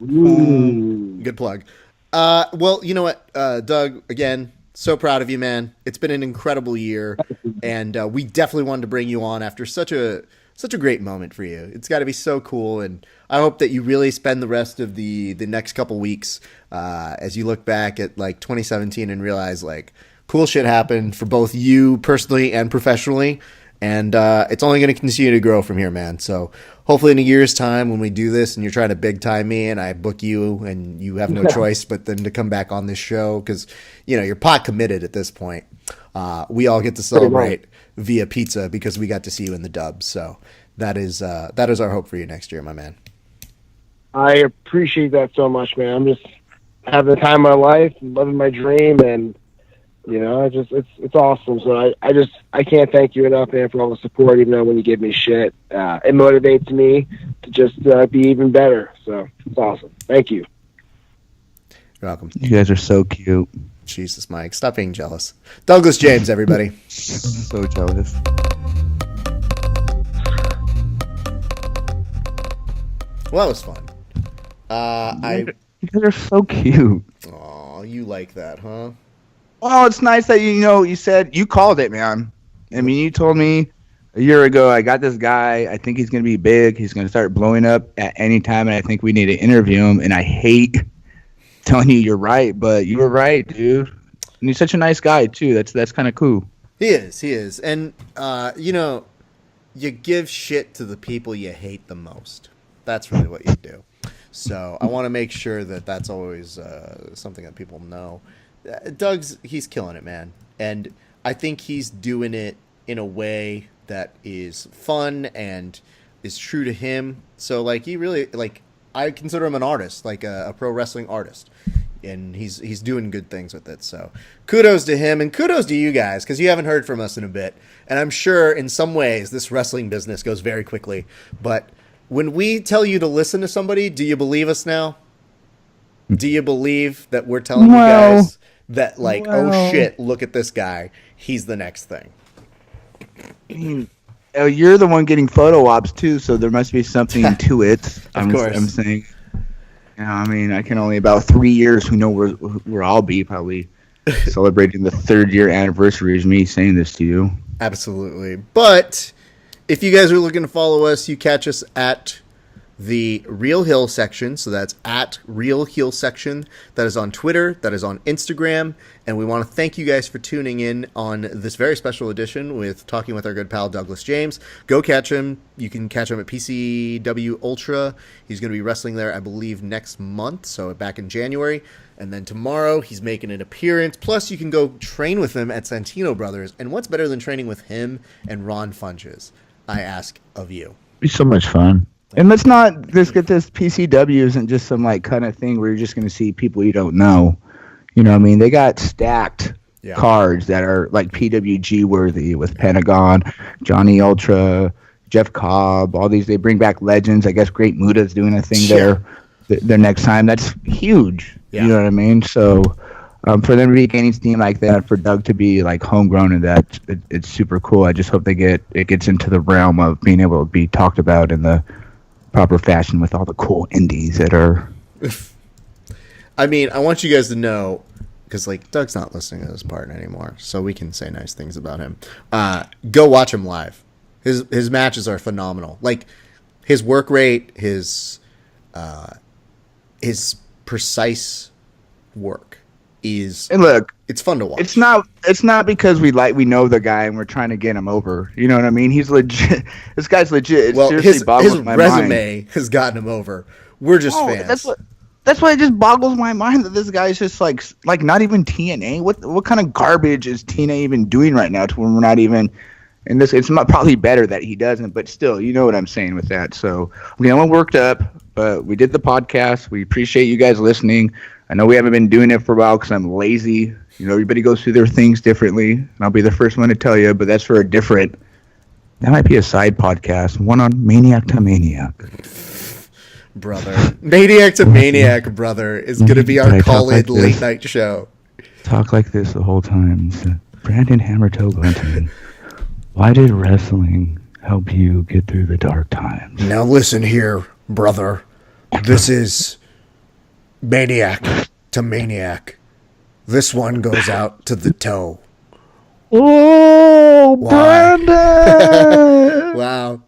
Ooh. Good plug. Well, you know what, Doug, again, so proud of you, man. It's been an incredible year, and we definitely wanted to bring you on after such a great moment for you. It's got to be so cool, and I hope that you really spend the rest of the next couple weeks as you look back at like 2017 and realize like cool shit happened for both you personally and professionally, and it's only going to continue to grow from here, man. So hopefully in a year's time when we do this and you're trying to big time me and I book you and you have no choice but then to come back on this show because, you know, you're pot committed at this point. We all get to celebrate via pizza because we got to see you in the dubs. So that is our hope for you next year, my man. I appreciate that so much, man. I'm just having the time of my life, living my dream, and you know, it's awesome. So I can't thank you enough, man, for all the support. Even though when you give me shit, it motivates me to just be even better. So it's awesome. Thank you. You're welcome. You guys are so cute. Jesus, Mike, stop being jealous. Douglas James, everybody. So jealous. Well, that was fun. You guys are so cute. Aw, you like that, huh? Well, it's nice that you said you called it, man. I mean, you told me a year ago, I got this guy. I think he's going to be big. He's going to start blowing up at any time, and I think we need to interview him. And I hate telling you you're right, but you were right, dude. And he's such a nice guy too. That's kind of cool. He is. And you give shit to the people you hate the most. That's really what you do. So I want to make sure that that's always something that people know. He's killing it, man. And I think he's doing it in a way that is fun and is true to him. So, like, he really, like, I consider him an artist, like a pro wrestling artist. And he's doing good things with it. So kudos to him and kudos to you guys because you haven't heard from us in a bit. And I'm sure in some ways this wrestling business goes very quickly. But when we tell you to listen to somebody, do you believe us now? Do you believe that we're telling you guys that, like, oh shit, look at this guy. He's the next thing. I mean, you're the one getting photo ops too, so there must be something to it. Of course. I'm saying. I mean, I can only about 3 years who know where I'll be probably celebrating the 3rd year anniversary of me saying this to you. Absolutely. But if you guys are looking to follow us, you catch us at the Real Hill section. So that's at Real Hill section. That is on Twitter. That is on Instagram. And we want to thank you guys for tuning in on this very special edition with talking with our good pal Douglas James. Go catch him. You can catch him at PCW Ultra. He's going to be wrestling there, I believe, next month. So back in January. And then tomorrow he's making an appearance. Plus you can go train with him at Santino Brothers. And what's better than training with him and Ron Funches? I ask of you. It'd be so much fun. And let's get this. PCW isn't just some like kind of thing where you're just going to see people you don't know. You know what I mean? They got stacked cards that are like PWG worthy with Pentagon, Johnny Ultra, Jeff Cobb, all these. They bring back legends. I guess Great Muda's doing a thing there their next time. That's huge. Yeah. You know what I mean? So for them to be gaining steam like that, for Doug to be like homegrown and that, it's super cool. I just hope it gets into the realm of being able to be talked about in the proper fashion with all the cool indies that are. I mean, I want you guys to know, because like Doug's not listening to this part anymore, so we can say nice things about him. Go watch him live. His matches are phenomenal. Like his work rate, his precise work is. And look, it's fun to watch. It's not because we know the guy and we're trying to get him over. You know what I mean? He's legit. This guy's legit. It his resume has gotten him over. We're just fans. That's why it just boggles my mind that this guy's just like not even TNA. What kind of garbage is TNA even doing right now to when we're not even in this? It's probably better that he doesn't, but still, you know what I'm saying with that. So we got one worked up, but we did the podcast. We appreciate you guys listening. I know we haven't been doing it for a while because I'm lazy. You know, everybody goes through their things differently, and I'll be the first one to tell you, but that's for a different. That might be a side podcast, one on Maniac to Maniac. Brother. Maniac to Maniac, brother, is going to be our call-in late night show. Talk like this the whole time. Brandon Hammertoe Bunting, why did wrestling help you get through the dark times? Now listen here, brother. This is Maniac to Maniac. This one goes out to the toe. Oh, Brandon! Wow.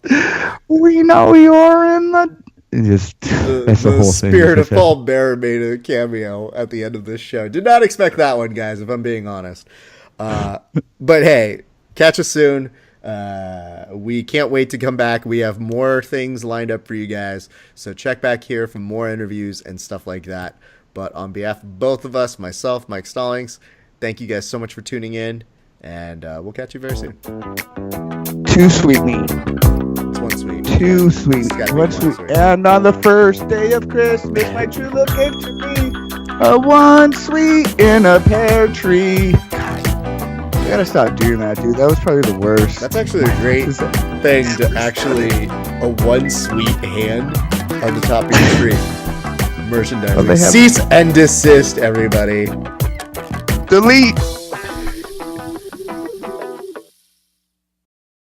We know you're in the... That's the whole thing. Spirit of Paul Bearer made a cameo at the end of this show. Did not expect that one, guys, if I'm being honest. But hey, catch us soon. We can't wait to come back. We have more things lined up for you guys. So check back here for more interviews and stuff like that. But on behalf of both of us, myself, Mike Stallings, thank you guys so much for tuning in. And we'll catch you very soon. Too sweet me. It's one sweet. Too sweet. One sweet. And on the first day of Christmas, my true love gave to me a one sweet in a pear tree. I gotta stop doing that, dude. That was probably the worst. That's actually a great thing to actually a one sweet hand on the top of your tree. Merchandising. Cease and desist, everybody. Delete.